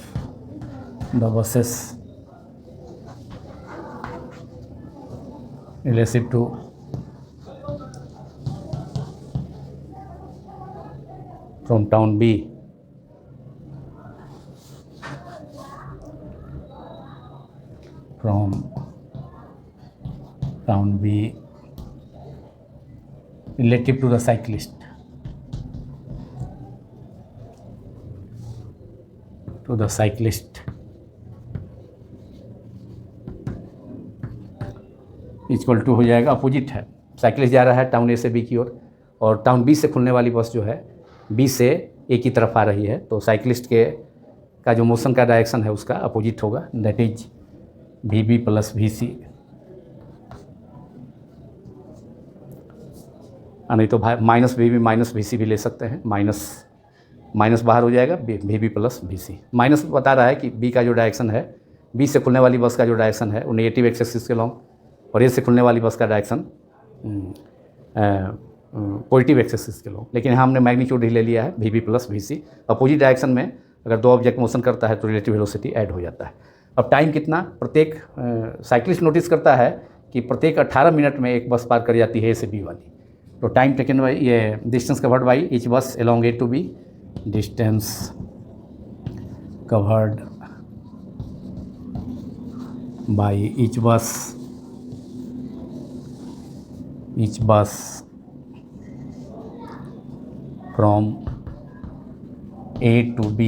the buses relative to from town B relative to the cyclist equal to हो जाएगा, अपोजिट है, साइकिलिस्ट जा रहा है टाउन ए से बी की ओर और टाउन बी से खुलने वाली बस जो है बी से ए की तरफ आ रही है, तो साइकिलिस्ट का जो मोशन का डायरेक्शन है उसका अपोजिट होगा, that is Vb plus Vc। नहीं तो माइनस Vb माइनस Vc भी ले सकते हैं, माइनस बाहर हो जाएगा, Vb प्लस Vc। माइनस बता रहा है कि बी का जो डायरेक्शन है, बी से खुलने वाली बस का जो डायरेक्शन है वो नेगेटिव एक्स एक्सिस के लॉन्ग और ए से खुलने वाली बस का डायरेक्शन पॉजिटिव एक्स एक्सिस के लॉन्ग, लेकिन यहाँ हमने मैग्नीट्यूड ही ले लिया है Vb plus Vc। Opposite direction में अगर दो ऑब्जेक्ट मोशन करता है तो रिलेटिव वेलोसिटी ऐड हो जाता है। अब टाइम कितना, प्रत्येक साइकिलिस्ट नोटिस करता है कि प्रत्येक 18 मिनट में एक बस पार कर जाती है ए से बी वाली, तो टाइम टेकन बाई ये distance covered by each bus along A to B, distance covered by each bus from A to B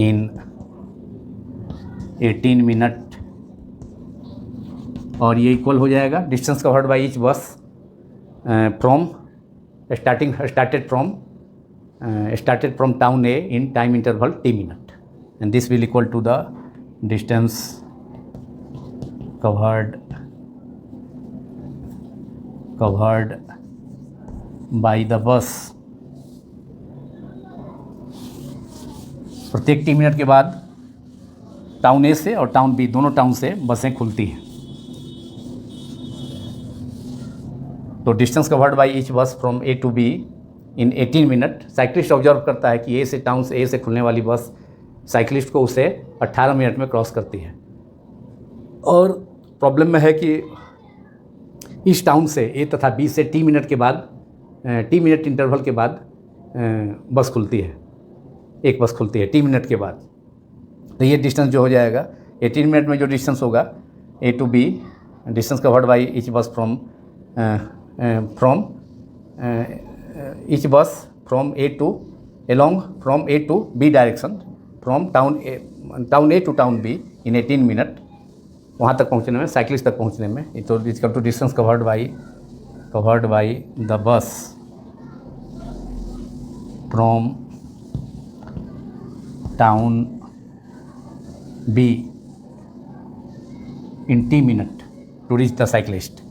in 18 minute, और ये इक्वल हो जाएगा distance covered by each bus started from town A in time interval t minute, and this will equal to the distance covered by the bus। प्रत्येक 3 minute के बाद town ए से और town B, दोनों टाउन से बसें खुलती हैं। तो distance covered by each bus from A to B in 18 minute. Cyclist observe करता है कि ए से, टाउन से ए से खुलने वाली बस साइकिलिस्ट को उसे 18 मिनट में क्रॉस करती है। और प्रॉब्लम में है कि इस टाउन से ए तथा बी से टी मिनट के बाद, टी मिनट इंटरवल के बाद बस खुलती है, एक बस खुलती है टी मिनट के बाद। तो ये डिस्टेंस जो हो जाएगा 18 मिनट में जो डिस्टेंस होगा A to B, distance covered by each bus from each bus from A to along from A to B direction from town A to town B in 18 minute, वहाँ तक पहुँचने में, साइकिलिस्ट तक पहुँचने में। तो is come to distance covered by the bus from town B in T minute to reach the cyclist.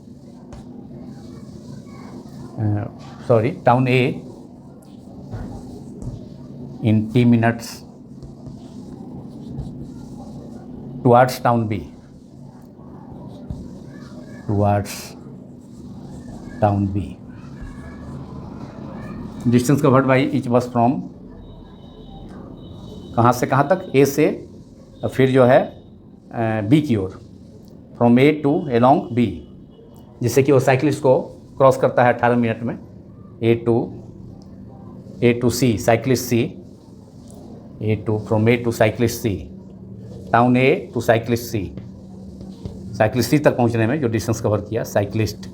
Town A in T minutes towards town B. Distance covered by each bus from कहाँ से कहाँ तक, A से, फिर जो है B की ओर, from A to along B, जिससे कि वो साइकिलिस्ट को क्रॉस करता है 18 मिनट में। A to C, cyclist C, from A to cyclist C, town A to cyclist C, cyclist C तक पहुंचने में जो डिस्टेंस कवर किया साइकिलिस्ट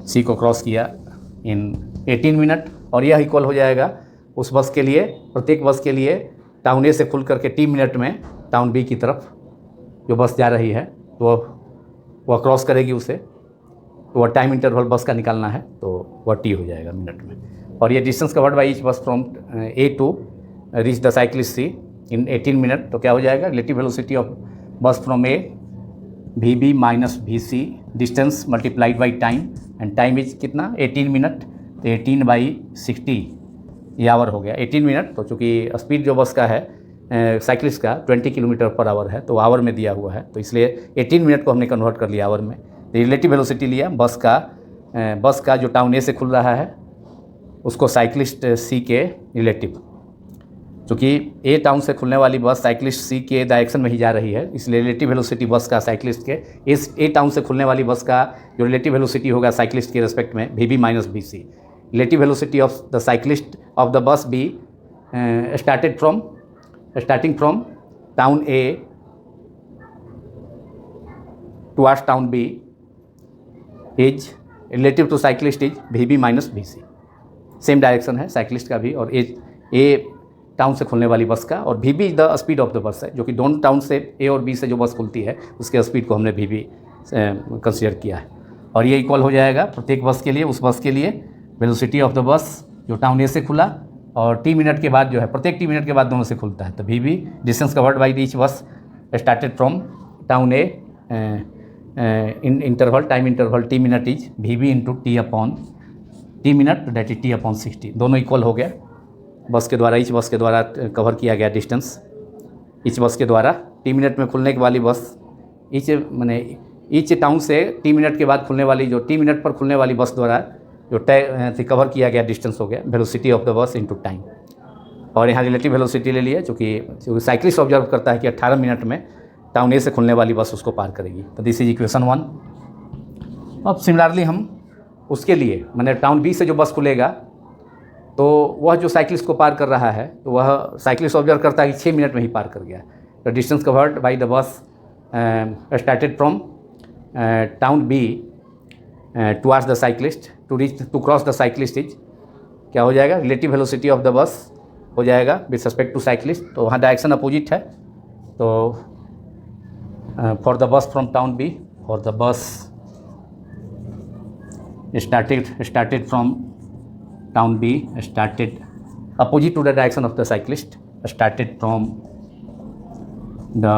C को क्रॉस किया इन 18 मिनट। और यह इक्वल हो जाएगा उस बस के लिए, प्रत्येक बस के लिए टाउन A से खुल करके T मिनट में टाउन B की तरफ जो बस जा रही है तो वह क्रॉस करेगी उसे, तो वह टाइम इंटरवल बस का निकालना है, तो वह T हो जाएगा मिनट में। और ये distance covered by each bus from A to reach the cyclist C in 18 minute, तो क्या हो जाएगा, relative velocity of bus from A VB minus VC, distance multiplied by time, and time is कितना 18 minute, तो 18/60 ये our हो गया। 18 minute, तो चूँकि स्पीड जो बस का है साइकिलिस्ट का 20 किलोमीटर पर आवर है, तो आवर में दिया हुआ है, तो इसलिए 18 मिनट को हमने कन्वर्ट कर लिया आवर में। रिलेटिव वेलोसिटी लिया बस का जो टाउन ए से खुल रहा है उसको साइकिलिस्ट C के रिलेटिव, चूँकि ए टाउन से खुलने वाली बस साइकिलिस्ट C के डायरेक्शन में ही जा रही है, इसलिए रिलेटिव वेलोसिटी बस का साइकिलिस्ट के इस ए टाउन से खुलने वाली बस का जो रिलेटिव वेलोसिटी होगा साइकिलिस्ट के रेस्पेक्ट में VB minus VC। Relative velocity of the cyclist of the बस B starting from town A towards town B is relative to cyclist is VB minus VC। Same direction है cyclist का भी और ए town से खुलने वाली बस का, और VB the speed of the बस है, जो कि दोनों टाउन से A और B से जो बस खुलती है उसके स्पीड को हमने VB कंसीडर किया है। और ये इक्वल हो जाएगा प्रत्येक बस के लिए, उस बस के लिए वेलोसिटी ऑफ द बस जो टाउन ए से खुला और T मिनट के बाद जो है, प्रत्येक T मिनट के बाद दोनों से खुलता है, तो VB distance covered by each bus started from town A in interval, time interval T minute is VB into T minute, that is T/60। दोनों इक्वल हो गया बस के द्वारा, ईच बस के द्वारा कवर किया गया डिस्टेंस। ईच बस के द्वारा T मिनट में खुलने वाली बस, ईच टाउन से T मिनट के बाद खुलने वाली, जो T मिनट पर खुलने वाली बस द्वारा जो कवर किया गया डिस्टेंस हो गया velocity of the bus into time. और यहाँ रिलेटिव वेलोसिटी ले लिया, क्योंकि साइकिलिस्ट ऑब्जर्व करता है कि 18 मिनट में टाउन ए से खुलने वाली बस उसको पार करेगी, तो दिस इज इक्वेशन 1। अब सिमिलरली हम उसके लिए, टाउन बी से जो बस खुलेगा तो वह जो साइकिलिस्ट को पार कर रहा है, तो वह साइकिलिस्ट ऑब्जर्व करता है कि 6 मिनट में ही पार कर गया। तो distance covered by the bus started from town B towards the cyclist to cross the cyclist is क्या हो जाएगा, relative velocity of the bus हो जाएगा विथ रिस्पेक्ट टू साइकिलिस्ट, तो वहाँ डायरेक्शन अपोजिट है। तो for the bus from town B, for the bus started from town B, started opposite to the direction of the cyclist, started from the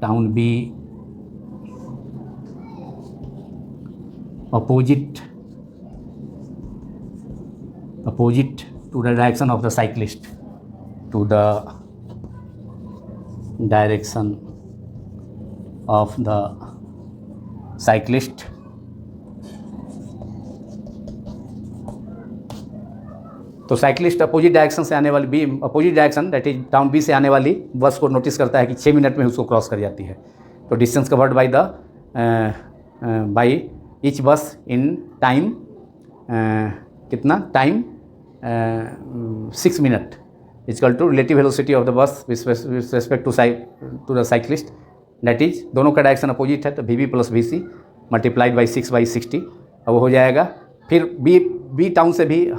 town B opposite to the direction of the cyclist to the direction of the cyclist तो cyclist opposite direction से आने वाली B opposite direction that is town B से आने वाली बस को notice करता है कि 6 मिनट में उसको क्रॉस कर जाती है। तो distance covered by the by each bus in time कितना time 6 minute equal to relative velocity of the bus with respect to the cyclist that is दोनों का डायरेक्शन अपोजिट है तो V B plus V C multiplied by 6/60 अब हो जाएगा। फिर B town से भी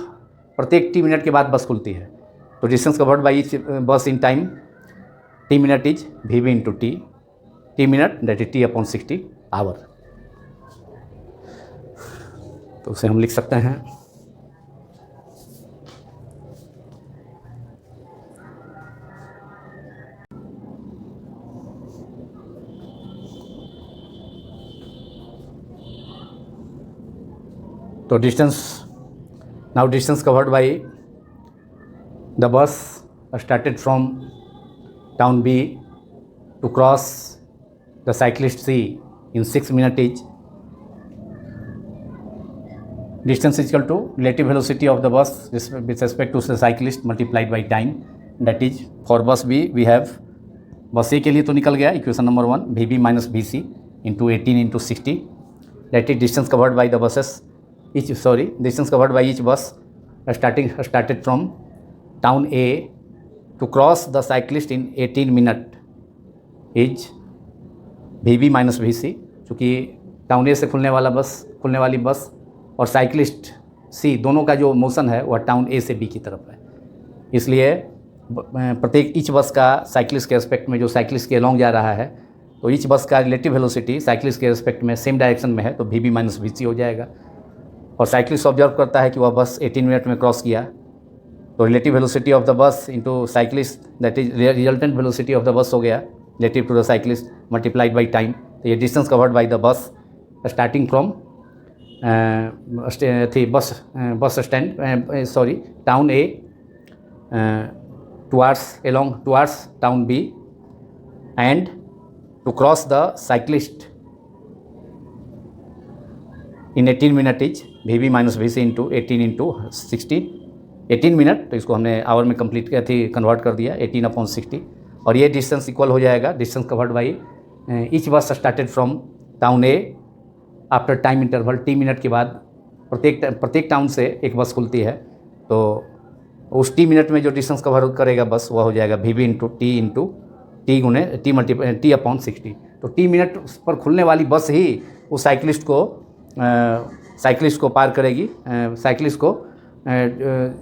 प्रत्येक टी मिनट के बाद बस खुलती है तो distance covered by each bus in time T minute is V B into T minute that is T/60 hour. तो उसे हम लिख सकते हैं तो distance covered by the bus started from town B to cross the cyclist C in 6 minutes each. Distance is equal to relative velocity of the bus with respect to the cyclist multiplied by time. That is for bus B we have बस ए के लिए तो निकल गया equation number 1 VB minus VC into 18/60 that is distance covered by the buses distance covered by each bus started from town A to cross the cyclist in 18 minutes is VB minus VC चूँकि town ए से खुलने वाली बस और cyclist सी दोनों का जो motion है वह टाउन ए से बी की तरफ है, इसलिए प्रत्येक ईच बस का साइक्लिस्ट के रेस्पेक्ट में जो साइक्लिस्ट के अलॉन्ग जा रहा है तो ईच बस का रिलेटिव वेलोसिटी साइक्लिस्ट के रेस्पेक्ट में सेम डायरेक्शन में है तो VB माइनस VC हो जाएगा। और साइक्लिस्ट ऑब्जर्व करता है कि वह बस 18 मिनट में क्रॉस किया तो relative velocity of the bus into cyclist that is resultant velocity of the bus हो गया relative to the cyclist multiplied by time. तो ये distance covered by the bus starting from bus stand town A towards town B and to cross the cyclist in 18 minutes is VB minus VC into 18/60 18 minute तो इसको हमने our में complete किया थी convert कर दिया 18/60 और ये डिस्टेंस इक्वल हो जाएगा distance covered by each bus started from town A after time interval T minute के बाद प्रत्येक टाउन से एक बस खुलती है तो उस टी मिनट में जो डिस्टेंस कवर करेगा बस वह हो जाएगा VB इंटू टी गुने T/60। तो टी मिनट पर खुलने वाली बस ही उस साइक्लिस्ट को पार करेगी साइक्लिस्ट को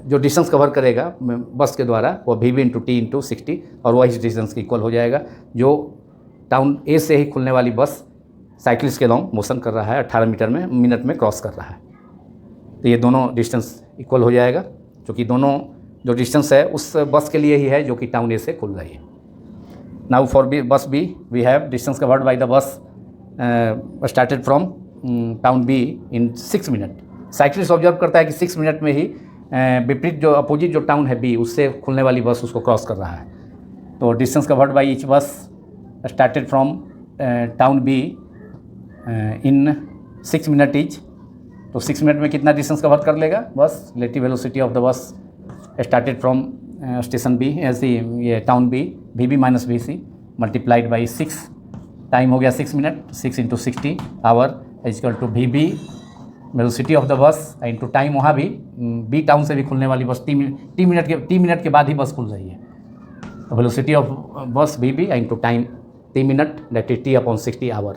जो डिस्टेंस कवर करेगा बस के द्वारा वो VB इंटू T/60 और वह इस डिस्टेंस की इक्वल हो जाएगा जो टाउन ए से ही खुलने वाली बस साइक्लिस्ट के लॉन्ग मोशन कर रहा है 18 मिनट में क्रॉस कर रहा है। तो ये दोनों डिस्टेंस इक्वल हो जाएगा क्योंकि दोनों जो डिस्टेंस है उस बस के लिए ही है जो कि टाउन ए से खुल रही है। Now for bus B we have distance covered by the bus started from town B in 6 minute. Cyclist observe करता है कि 6 मिनट में ही विपरीत जो अपोजिट जो टाउन है बी उससे खुलने वाली बस उसको क्रॉस कर रहा है। तो distance covered by each bus started from town B in 6 minute etch तो 6 मिनट में कितना डिस्टेंस कवर कर लेगा बस relative velocity of the bus started from station B ऐसे ये town B VB minus VC multiplied by 6 time हो गया 6 minute 6/60 hour is equal to VB velocity of the bus into time वहाँ भी बी टाउन से भी खुलने वाली बस टी मिनट के बाद ही बस खुल रही है तो velocity of bus VB into time T minute that is T/60 hour.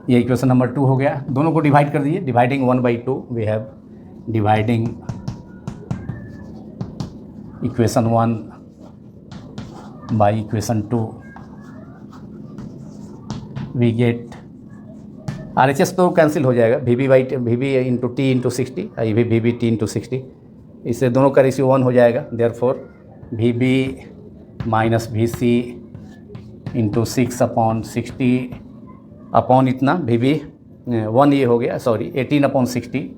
ये इक्वेशन नंबर 2 हो गया। दोनों को डिवाइड कर दिए dividing 1/2 we have dividing equation 1 by equation 2 we get RHS तो कैंसिल हो जाएगा VB इंटू T/60 ये भी VB T/60 इससे दोनों का रेशियो 1 हो जाएगा therefore VB minus VC into 6/60 upon इतना VB 1 ये हो गया 18/60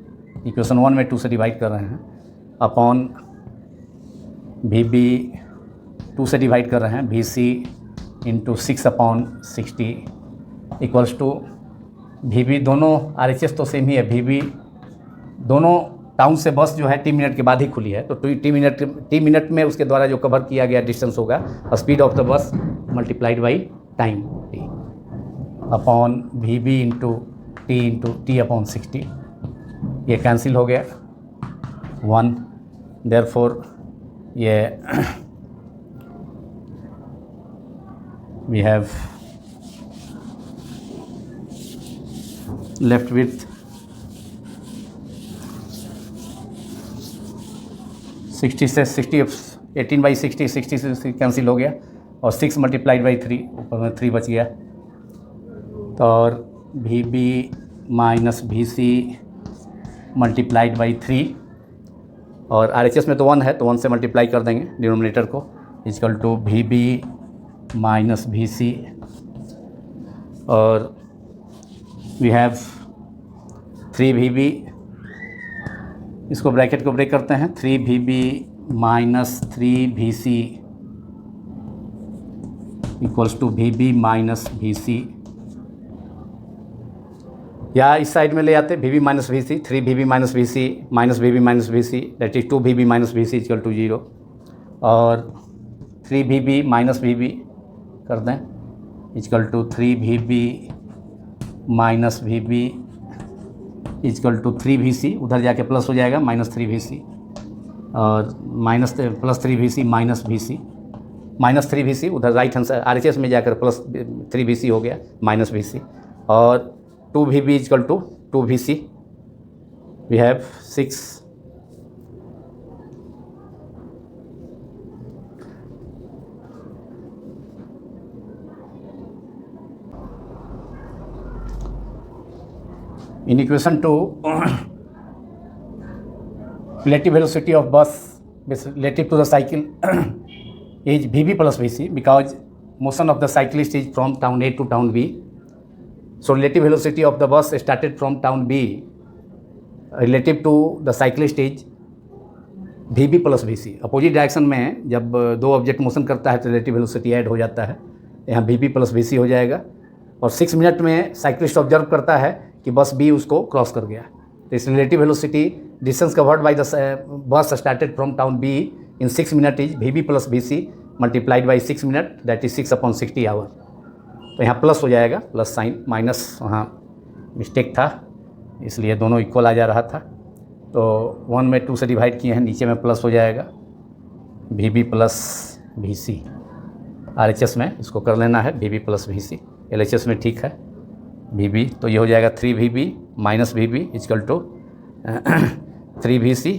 इक्वेशन 1 में 2 से डिवाइड कर रहे हैं अपॉन VB 2 से डिवाइड कर रहे हैं, V C into 6/60 equals to V B, दोनों RHS तो सेम ही है, वी बी दोनों टाउन से बस जो है टी मिनट के बाद ही खुली है, तो टी मिनट में उसके द्वारा जो कवर किया गया डिस्टेंस होगा speed of the bus multiplied by time T upon V B into T upon 60, ये कैंसिल हो गया 1, देयरफॉर ये वी हैव लेफ्ट विथ 60 से 60, 18/60, 60 से कैंसिल हो गया और 6 मल्टीप्लाइड बाई 3, ऊपर में 3 बच गया, तो और V B minus V C multiplied by 3, और RHS में तो 1 है तो 1 से मल्टीप्लाई कर देंगे डिनोमिनेटर को, equal to V B minus V C, और वी हैव 3 वी बी, इसको ब्रैकेट को ब्रेक करते हैं, 3 V B minus 3 V C equals to V B minus V C, या इस साइड में ले आते V B minus V C, 3 V B minus V C minus V B minus V C, that is 2 V B minus V C equal to 0, और 3 V B minus V B कर दें equal to 3 V B minus V B equal to 3 V C, उधर जाके plus हो जाएगा -3 V C, और +3 V C minus V C, -3 V C उधर right hand side RHS में जाकर +3 वी सी हो गया माइनस वी सी, और 2 V B equal to 2 V C, we have 6 in equation 2 relative velocity of bus relative to the cycle is Vb plus Vc, because motion of the cyclist is from town A to town B. So relative velocity of the bus started from town B relative to the cyclist is Vb plus Vc. Opposite direction में जब दो object motion करता है तो relative velocity add हो जाता है, यहाँ Vb प्लस Vc हो जाएगा, और 6 मिनट में साइक्लिस्ट ऑब्जर्व करता है कि बस बी उसको क्रॉस कर गया, तो इस relative velocity distance covered by the bus started from town B in 6 minute is V B plus V C multiplied by 6 minute, that is 6/60 hour, तो यहाँ प्लस हो जाएगा, प्लस साइन, माइनस वहाँ मिस्टेक था इसलिए दोनों इक्वल आ जा रहा था, तो 1 में 2 से डिवाइड किए हैं, नीचे में प्लस हो जाएगा V B plus V C, RHS में इसको कर लेना है V B plus V C, LHS में ठीक है वी बी, तो ये हो जाएगा 3 V B minus V B equal to 3 V C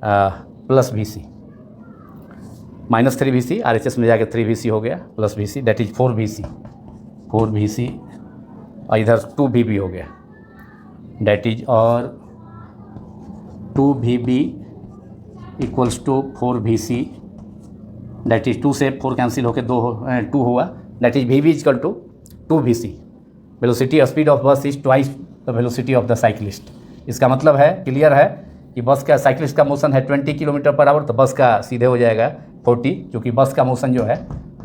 plus V C, -3 V C, RHS में जाकर 3 वी सी हो गया plus V C, that is 4 V C, और इधर 2 वी बी हो गया, दैट इज, और 2 V B equals to 4 V C, that is 2 से 4 कैंसिल होकर 2 हुआ, that is V B equal to 2 V C, velocity speed of bus is twice the velocity of the cyclist. इसका मतलब है, clear है कि बस का साइकिलिस्ट का मोशन है 20 किलोमीटर पर आवर, तो बस का सीधे हो जाएगा 40, क्योंकि बस का मोशन जो है,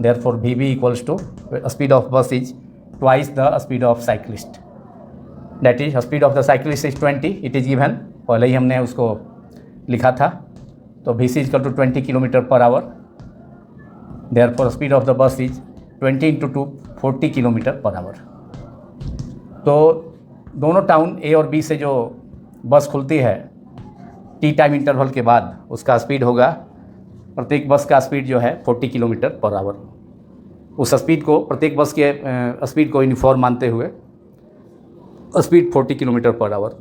therefore V B equals to speed of bus is twice the speed of cyclist, that is speed of the cyclist is 20, it is given, पहले ही हमने उसको लिखा था, तो V C equal to 20 kilometre per hour, therefore speed of the bus is 20 × 2 40 kilometre per hour. तो दोनों town ए और बी से जो बस खुलती है टी टाइम इंटरवल के बाद, उसका स्पीड होगा, प्रत्येक बस का स्पीड जो है 40 किलोमीटर पर आवर, उस स्पीड को, प्रत्येक बस के स्पीड को यूनिफॉर्म मानते हुए स्पीड 40 किलोमीटर पर आवर।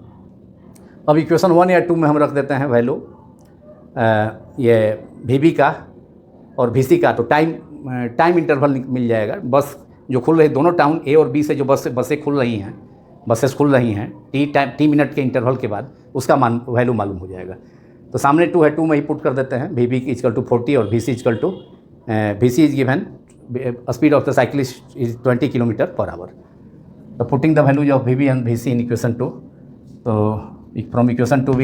अब इक्वेशन 1 या 2 में हम रख देते हैं वैल्यू ये वी बी का और वी सी का, तो टाइम इंटरवल मिल जाएगा, बस जो खुल रही, दोनों टाउन ए और बी से जो बसें खुल रही हैं, बसेस खुल रही हैं टी मिनट के इंटरवल के बाद, उसका वैल्यू मालूम हो जाएगा। तो सामने 2 है, 2 में ही पुट कर देते हैं, वी बी इक्वल टू 40 और V C equal to V C is given speed of the cyclist is 20 kilometre per hour. तो putting the values of V B and V C in equation 2, तो from equation 2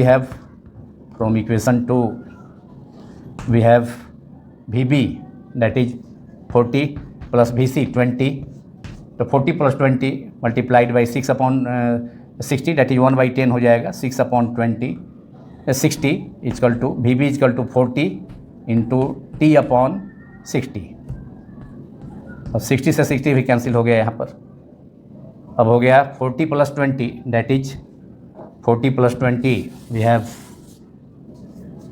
we have V B that is 40 plus VC 20, तो 40 plus 20 multiplied by 6/60 that is 1/10 हो जाएगा। 6/20 60 equal to VB equal to 40 into T/60। अब 60 से 60 भी cancel हो गया यहाँ पर। अब हो गया 40 plus 20 that is 40 plus 20 we have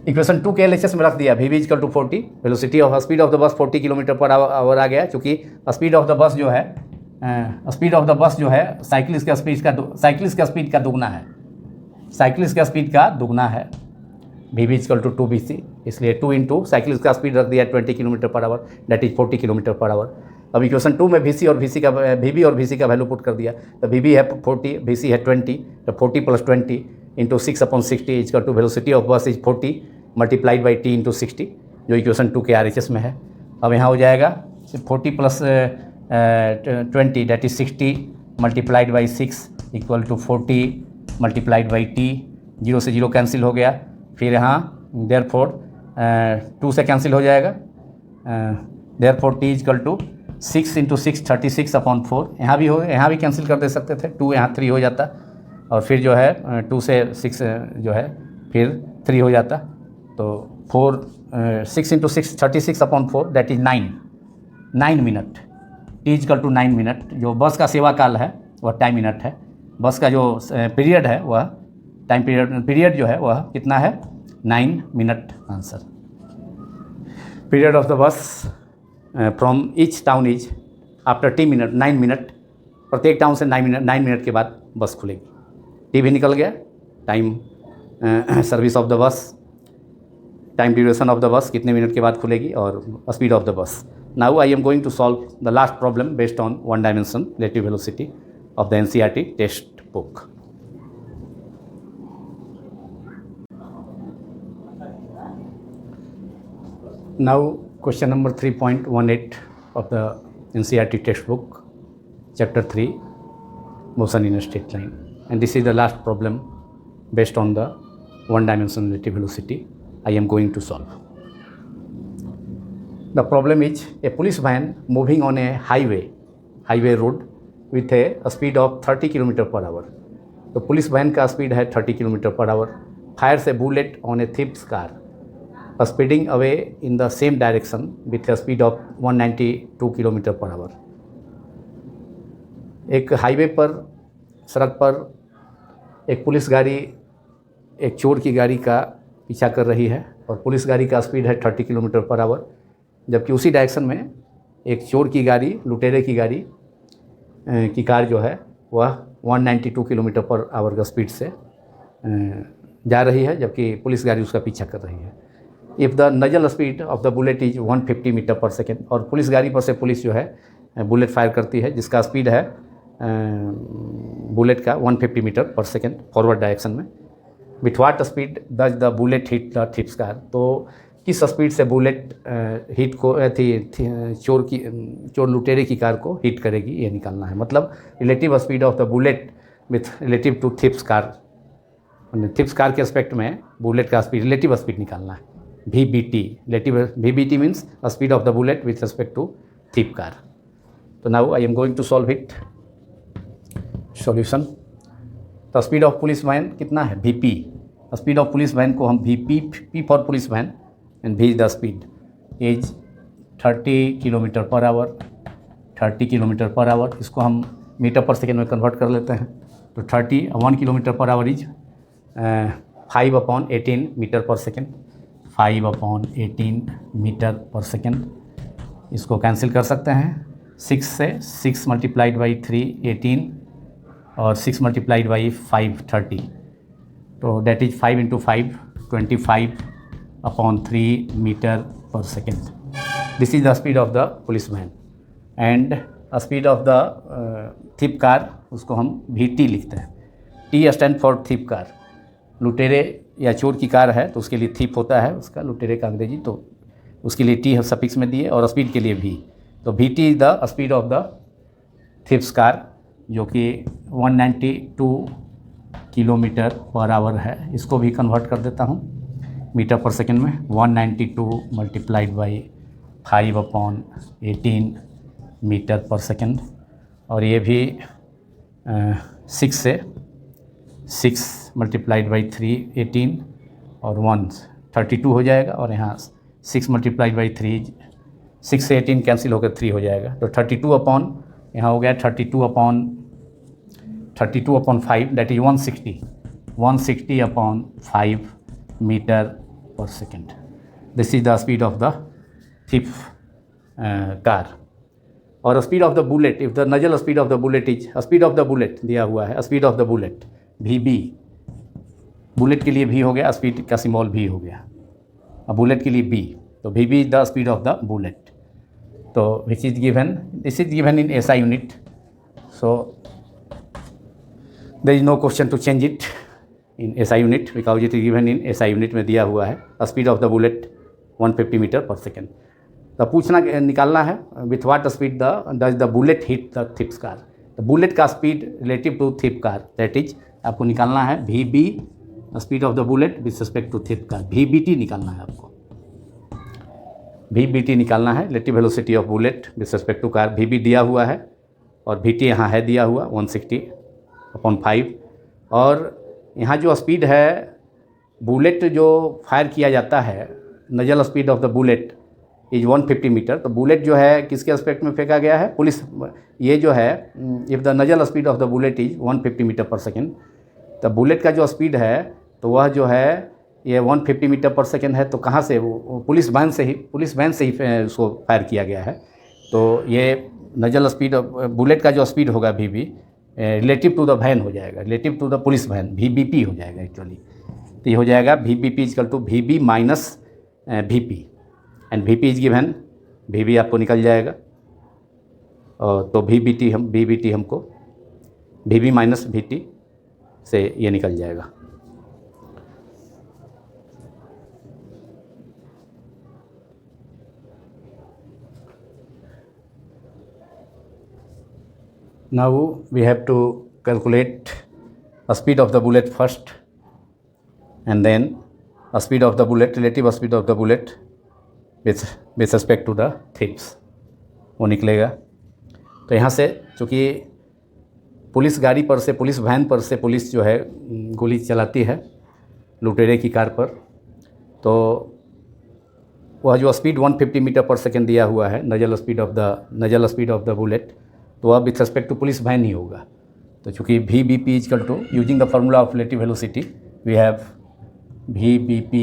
equation 2 के LHS में रख दिया। VB equal to 40, velocity of speed of the bus 40 kilometre per our आ गया, क्योंकि स्पीड ऑफ द बस जो है साइकिलिस्ट का स्पीड का दुगना है। साइकिलिस्ट का स्पीड का दुगना है। VB इजकल टू 2BC, इसलिए 2 इंटू साइकिलिस्ट का स्पीड रख दिया 20 kilometre per hour that is 40 kilometre per our. अब इक्वेशन 2 में VB और VC का वैल्यू पुट कर दिया, तो VB है 40, VC है 20, तो 40 plus 20 into 6/60 equal to velocity of bus is 40 multiplied by T into 60, जो इक्वेशन 2 के RHS में है। अब यहाँ हो जाएगा 40 plus 20 that is 60 multiplied by 6 equal to 40 multiplied by T, 0 से 0 कैंसिल हो गया। फिर यहाँ देयरफॉर 2 से कैंसिल हो जाएगा, therefore T equal to 6 into 6 36/4। यहाँ भी कैंसिल कर दे सकते थे, 2 यहाँ 3 हो जाता, और फिर जो है 2 से 6 जो है फिर 3 हो जाता, तो 6 into 6 36/4 that is 9 minute. T equal to 9 minute. जो बस का सेवा काल है वह टाइम मिनट है। बस का जो पीरियड है वह टाइम पीरियड जो है वह कितना है, 9 minute. Answer period of the bus from each town is after 9 minute. प्रत्येक टाउन से 9 मिनट के बाद बस खुलेगी। T भी निकल गया, time service of the bus, time duration of the bus कितने मिनट के बाद खुलेगी, और speed of the bus. Now I am going to solve the last problem based on 1 dimension relative velocity of the NCERT text book. Now question number 3.18 of the NCERT textbook, chapter 3, motion in a straight line, and this is the last problem based on the 1 dimension relative velocity I am going to solve. The problem is a police van moving on a highway road with a speed of 30 km per hour. तो police van का speed है 30 kilometre per hour, fires a bullet on a thief's car speeding away in the same direction with a speed of 192 kilometre per our. एक highway पर, सड़क पर एक police गाड़ी एक चोर की गाड़ी का पीछा कर रही है, और पुलिस गाड़ी का स्पीड है 30 किलोमीटर पर आवर, जबकि उसी डायरेक्शन में एक चोर की गाड़ी, लुटेरे की गाड़ी की कार जो है वह 192 किलोमीटर पर आवर का स्पीड से जा रही है, जबकि पुलिस गाड़ी उसका पीछा कर रही है। If the muzzle speed of the bullet is 150 metre पर सेकेंड, और पुलिस गाड़ी पर से पुलिस जो है बुलेट फायर करती है जिसका स्पीड है बुलेट का 150 मीटर पर सेकेंड फॉरवर्ड डायरेक्शन में। With what speed does the bullet hit the thief's car, तो किस स्पीड से बुलेट हिट को चोर लुटेरे की कार को हिट करेगी, ये निकालना है। मतलब relative speed of the bullet with relative to thief's car, thief's car के एस्पेक्ट में बुलेट का स्पीड, रिलेटिव स्पीड निकालना है। VBT means the speed of the bullet with respect to thief car. So now I am going to solve it. Solution. The speed of police van कितना है, VP। Speed of police van को हम P for police van and V the speed is 30 kilometre per our. 30 kilometre per our, इसको हम metre पर second में convert कर लेते हैं, तो 1 kilometre per hour is 5/18 metre पर सेकेंड। 5/18 मीटर पर सेकेंड, इसको कैंसिल कर सकते हैं 6 से। 6 मल्टीप्लाइड बाई 3 18, और 6 मल्टीप्लाइड बाई 5 30, तो डेट इज 5 इंटू 5 25/3 मीटर पर second. This is the speed of the police van, and speed of the thief car उसको हम VT लिखते हैं। T stand for thief car. लुटेरे या चोर की कार है तो उसके लिए थिप होता है उसका, लुटेरे का अंग्रेजी, तो उसके लिए T सफिक्स में दिए, और स्पीड के लिए V, तो VT is the speed of the thief's car, जो कि 192 किलोमीटर पर आवर है। इसको भी कन्वर्ट कर देता हूँ मीटर पर सेकेंड में। 192 मल्टीप्लाइड बाई 5/18 मीटर पर सेकेंड, और ये भी 6 से 6 मल्टीप्लाइड बाई 3 18 और 1 32 हो जाएगा, और यहाँ 6 मल्टीप्लाइड बाई 3 6 से 18 कैंसिल होकर 3 हो जाएगा, तो 32 अपॉन यहाँ हो गया 32 upon 5 that is 160 upon 5 metre पर second. This is the speed of the thief car. और speed of the bullet, if the muzzle speed of the bullet is, speed of the bullet दिया हुआ है, speed of the bullet VB, bullet के लिए V हो गया, speed का symbol V हो गया, और बुलेट के लिए B, तो VB is the speed of the bullet. तो which is given, this is given in SI unit, so there is no question to change it in SI unit because it is given in SI unit में दिया हुआ है. Speed of the bullet 150 metre पर second. तो पूछना निकालना है with what speed does the bullet hit the thief car. तो बुलेट का speed relative to thief car, that is आपको निकालना है VB speed of the bullet with respect to thief car. VBT निकालना है आपको, VBT निकालना है, relative velocity of bullet with respect to car. VB दिया हुआ है और VT यहाँ है दिया हुआ 160/5. और यहाँ जो स्पीड है, बुलेट जो फायर किया जाता है, muzzle speed of the bullet is 150 metre. तो बुलेट जो है किसके एस्पेक्ट में फेंका गया है, पुलिस. ये जो है if the muzzle speed of the bullet is 150 metre पर सेकेंड, तो बुलेट का जो स्पीड है तो वह जो है ये 150 मीटर पर सेकेंड है. तो कहाँ से, वो पुलिस वैन से ही उसको फायर किया गया है. तो ये नजल स्पीड बुलेट का जो स्पीड होगा VB relative to the van हो जाएगा, relative to the police van, VBP हो जाएगा एक्चुअली. तो ये हो जाएगा VBP equal to VB minus VP, and VP is given, VB आपको निकल जाएगा. और तो VBT हमको VB माइनस VT से ये निकल जाएगा. Now we have to calculate the speed of the bullet first, and then a speed of the bullet, relative speed of the bullet with respect to the thieves, वो निकलेगा. तो यहाँ से चूँकि पुलिस गाड़ी पर से, पुलिस वैन पर से पुलिस जो है गोली चलाती है लुटेरे की कार पर, तो वह जो स्पीड 150 मीटर पर सेकेंड दिया हुआ है, muzzle speed of the bullet, तो वह with respect to police van ही होगा. तो चूँकि VBP equal to, using the formula of relative velocity, we have VBP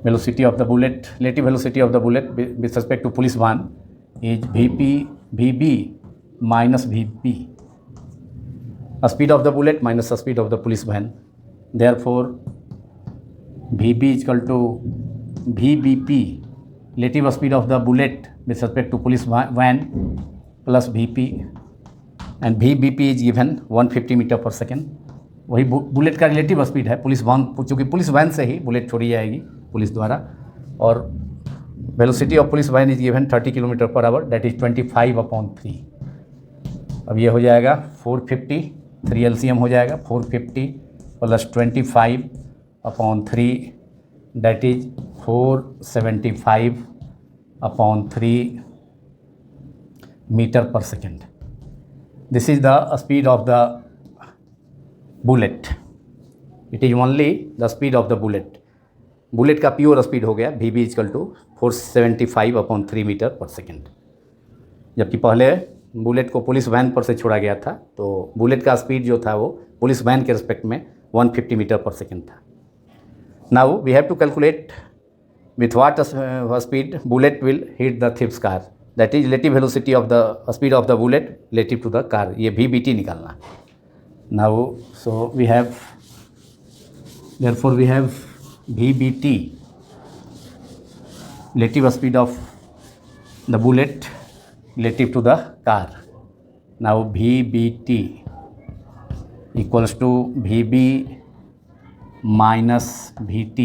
velocity of the bullet, relative velocity of the bullet with respect to police van is VB minus VP, a speed of the bullet minus the speed of the police van. Therefore, VB is equal to VBP, relative speed of the bullet with respect to police van, plus VP, and VBP is given 150 metre पर second. वही bullet का relative speed है, police van, चूँकि police van से ही bullet छोड़ी जाएगी police द्वारा. और velocity of police van is given 30 kilometre per hour, that is 25/3. अब ये हो जाएगा 450, 3 LCM हो जाएगा, 450 प्लस 25/3, दैट इज 475/3 मीटर पर second. This is the speed of the bullet. It is only the speed of the bullet. Bullet का pure speed हो गया VB इजकल टू 475/3 मीटर पर सेकेंड. जबकि पहले बुलेट को पुलिस वैन पर से छोड़ा गया था, तो बुलेट का स्पीड जो था वो पुलिस वैन के रिस्पेक्ट में 150 मीटर पर सेकेंड था. Now we have to calculate with what speed bullet will hit the thief's car, that is relative velocity of the speed of the bullet relative to the car. ये VBT निकालना. Now so we have, therefore we have VBT, relative speed of the bullet relative to the car. Now VBT equals to VB minus VT,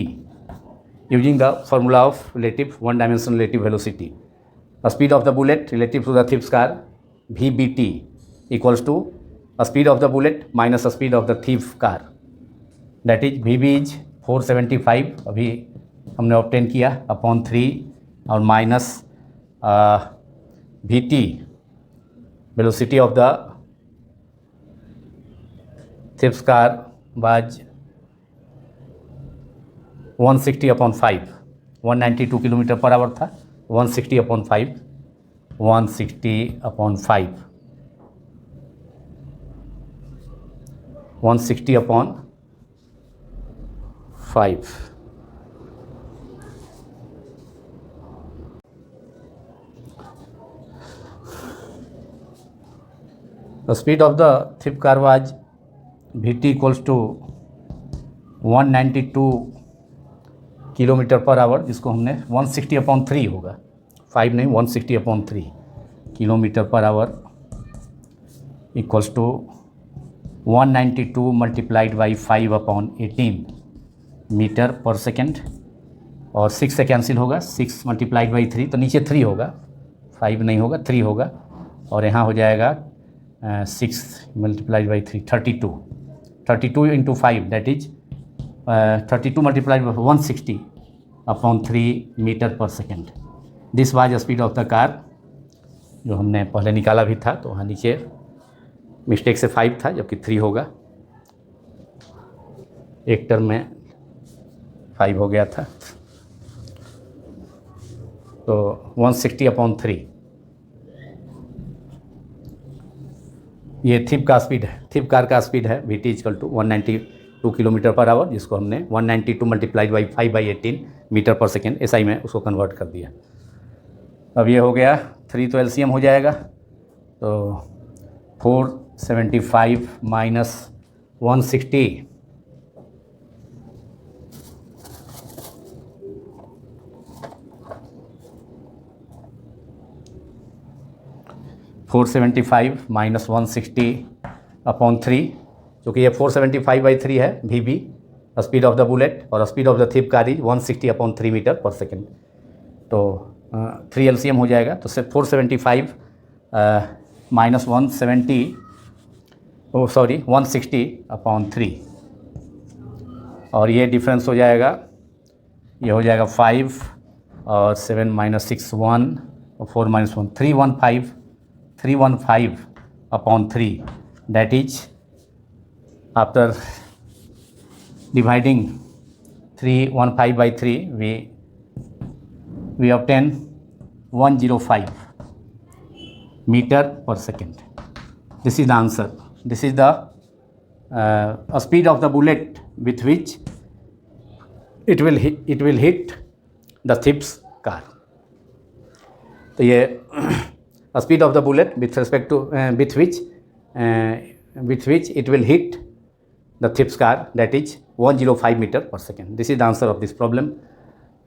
using the formula of relative one-dimensional relative velocity. The speed of the bullet relative to the thief's car, VBT equals to the speed of the bullet minus the speed of the thief car. That is VB is 475 अभी हमने obtain किया upon 3 और minus we T velocity of the thief's car was 160/5, 192 kilometre per our था। 160/5, 160/5, 160/5। The speed of the thief car was Vt equals to 192 kilometre per hour, जिसको हमने 160/3 होगा, 5 नहीं, 160/3 kilometre per hour equals to 192 multiplied by 5/18 metre पर second. और 6 से cancel होगा, 6 multiplied by 3, तो नीचे 3 होगा, 5 नहीं होगा, 3 होगा। और यहाँ हो जाएगा 6 multiplied by 3, 32 into 5, that is 32 multiplied by 160/3 metre पर second. This was speed of the car, जो हमने पहले निकाला भी था। तो वहाँ नीचे मिस्टेक से 5 था, जबकि 3 होगा। एक टर्म में 5 हो गया था। तो 160/3 ये थिप का स्पीड है, थिप कार का स्पीड है। Vt equal to 192 kilometre per hour, जिसको हमने 192 मल्टीप्लाइड बाई 5/18 मीटर पर सेकेंड SI में उसको कन्वर्ट कर दिया। अब ये हो गया 3, तो LCM हो जाएगा। तो 475 माइनस 160, 475 माइनस 160/3, क्योंकि ये 475/3 है VB speed of the bullet, और speed of the thief car is 160/3 metre पर सेकेंड। तो 3 LCM हो जाएगा। तो सिर्फ 475 माइनस 160/3, और ये डिफरेंस हो जाएगा, ये हो जाएगा 5 और 7 माइनस 6 1 और 4 minus 1 315/3, that is after dividing 315/3 we obtain 105 meter per second. This is the answer. This is the speed of the bullet with which it will hit the thief's car. तो ये speed of the bullet with respect to with which it will hit the thief's car, that is 105 meter per second. This is the answer of this problem,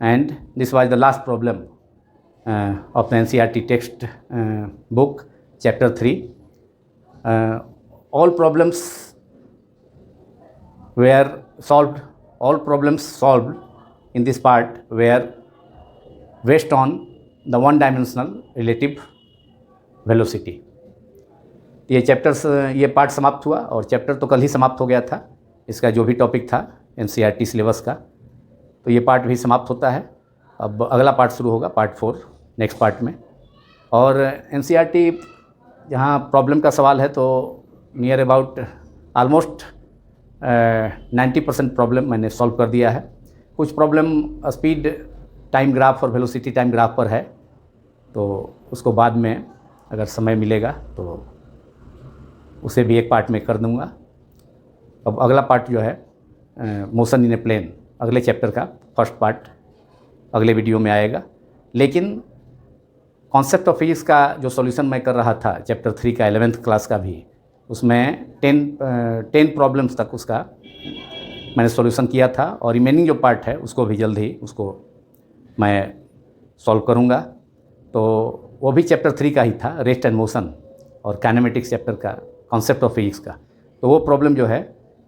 and this was the last problem of the NCERT text book, chapter 3. All problems solved in this part were based on the one-dimensional relative velocity. ये part समाप्त हुआ, और chapter तो कल ही समाप्त हो गया था, इसका जो भी टॉपिक था NCERT सिलेबस का। तो ये पार्ट भी समाप्त होता है। अब अगला पार्ट शुरू होगा, पार्ट 4 नेक्स्ट पार्ट में। और NCERT जहाँ प्रॉब्लम का सवाल है, तो नियर अबाउट ऑलमोस्ट 90% प्रॉब्लम मैंने सॉल्व कर दिया है। कुछ प्रॉब्लम स्पीड टाइम ग्राफ और वेलोसिटी टाइम ग्राफ पर है, तो उसको बाद में अगर समय मिलेगा तो उसे भी एक पार्ट में कर दूंगा। अब अगला पार्ट जो है मोशन इन ए प्लेन, अगले चैप्टर का फर्स्ट पार्ट अगले वीडियो में आएगा। लेकिन कॉन्सेप्ट ऑफ फिजिक्स का जो सॉल्यूशन मैं कर रहा था चैप्टर 3 का 11th क्लास का भी, उसमें 10 प्रॉब्लम्स तक उसका मैंने सॉल्यूशन किया था, और रिमेनिंग जो पार्ट है उसको भी जल्द ही उसको मैं सॉल्व करूँगा। तो वो भी चैप्टर 3 का ही था, रेस्ट एंड मोशन और काइनेमेटिक्स चैप्टर का कॉन्सेप्ट ऑफ फिजिक्स का। तो वो प्रॉब्लम जो है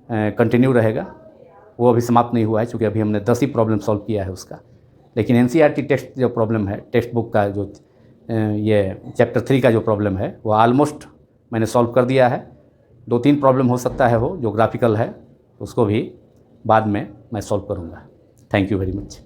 कंटिन्यू रहेगा, वो अभी समाप्त नहीं हुआ है, चूँकि अभी हमने 10 ही प्रॉब्लम सॉल्व किया है उसका। लेकिन NCERT टेक्स्ट जो प्रॉब्लम है, टेक्स्ट बुक का जो ये चैप्टर 3 का जो प्रॉब्लम है, वो ऑलमोस्ट मैंने सॉल्व कर दिया है। 2-3 प्रॉब्लम हो सकता है वो जो ग्राफिकल है, उसको भी बाद में मैं सॉल्व करूँगा। Thank you very much.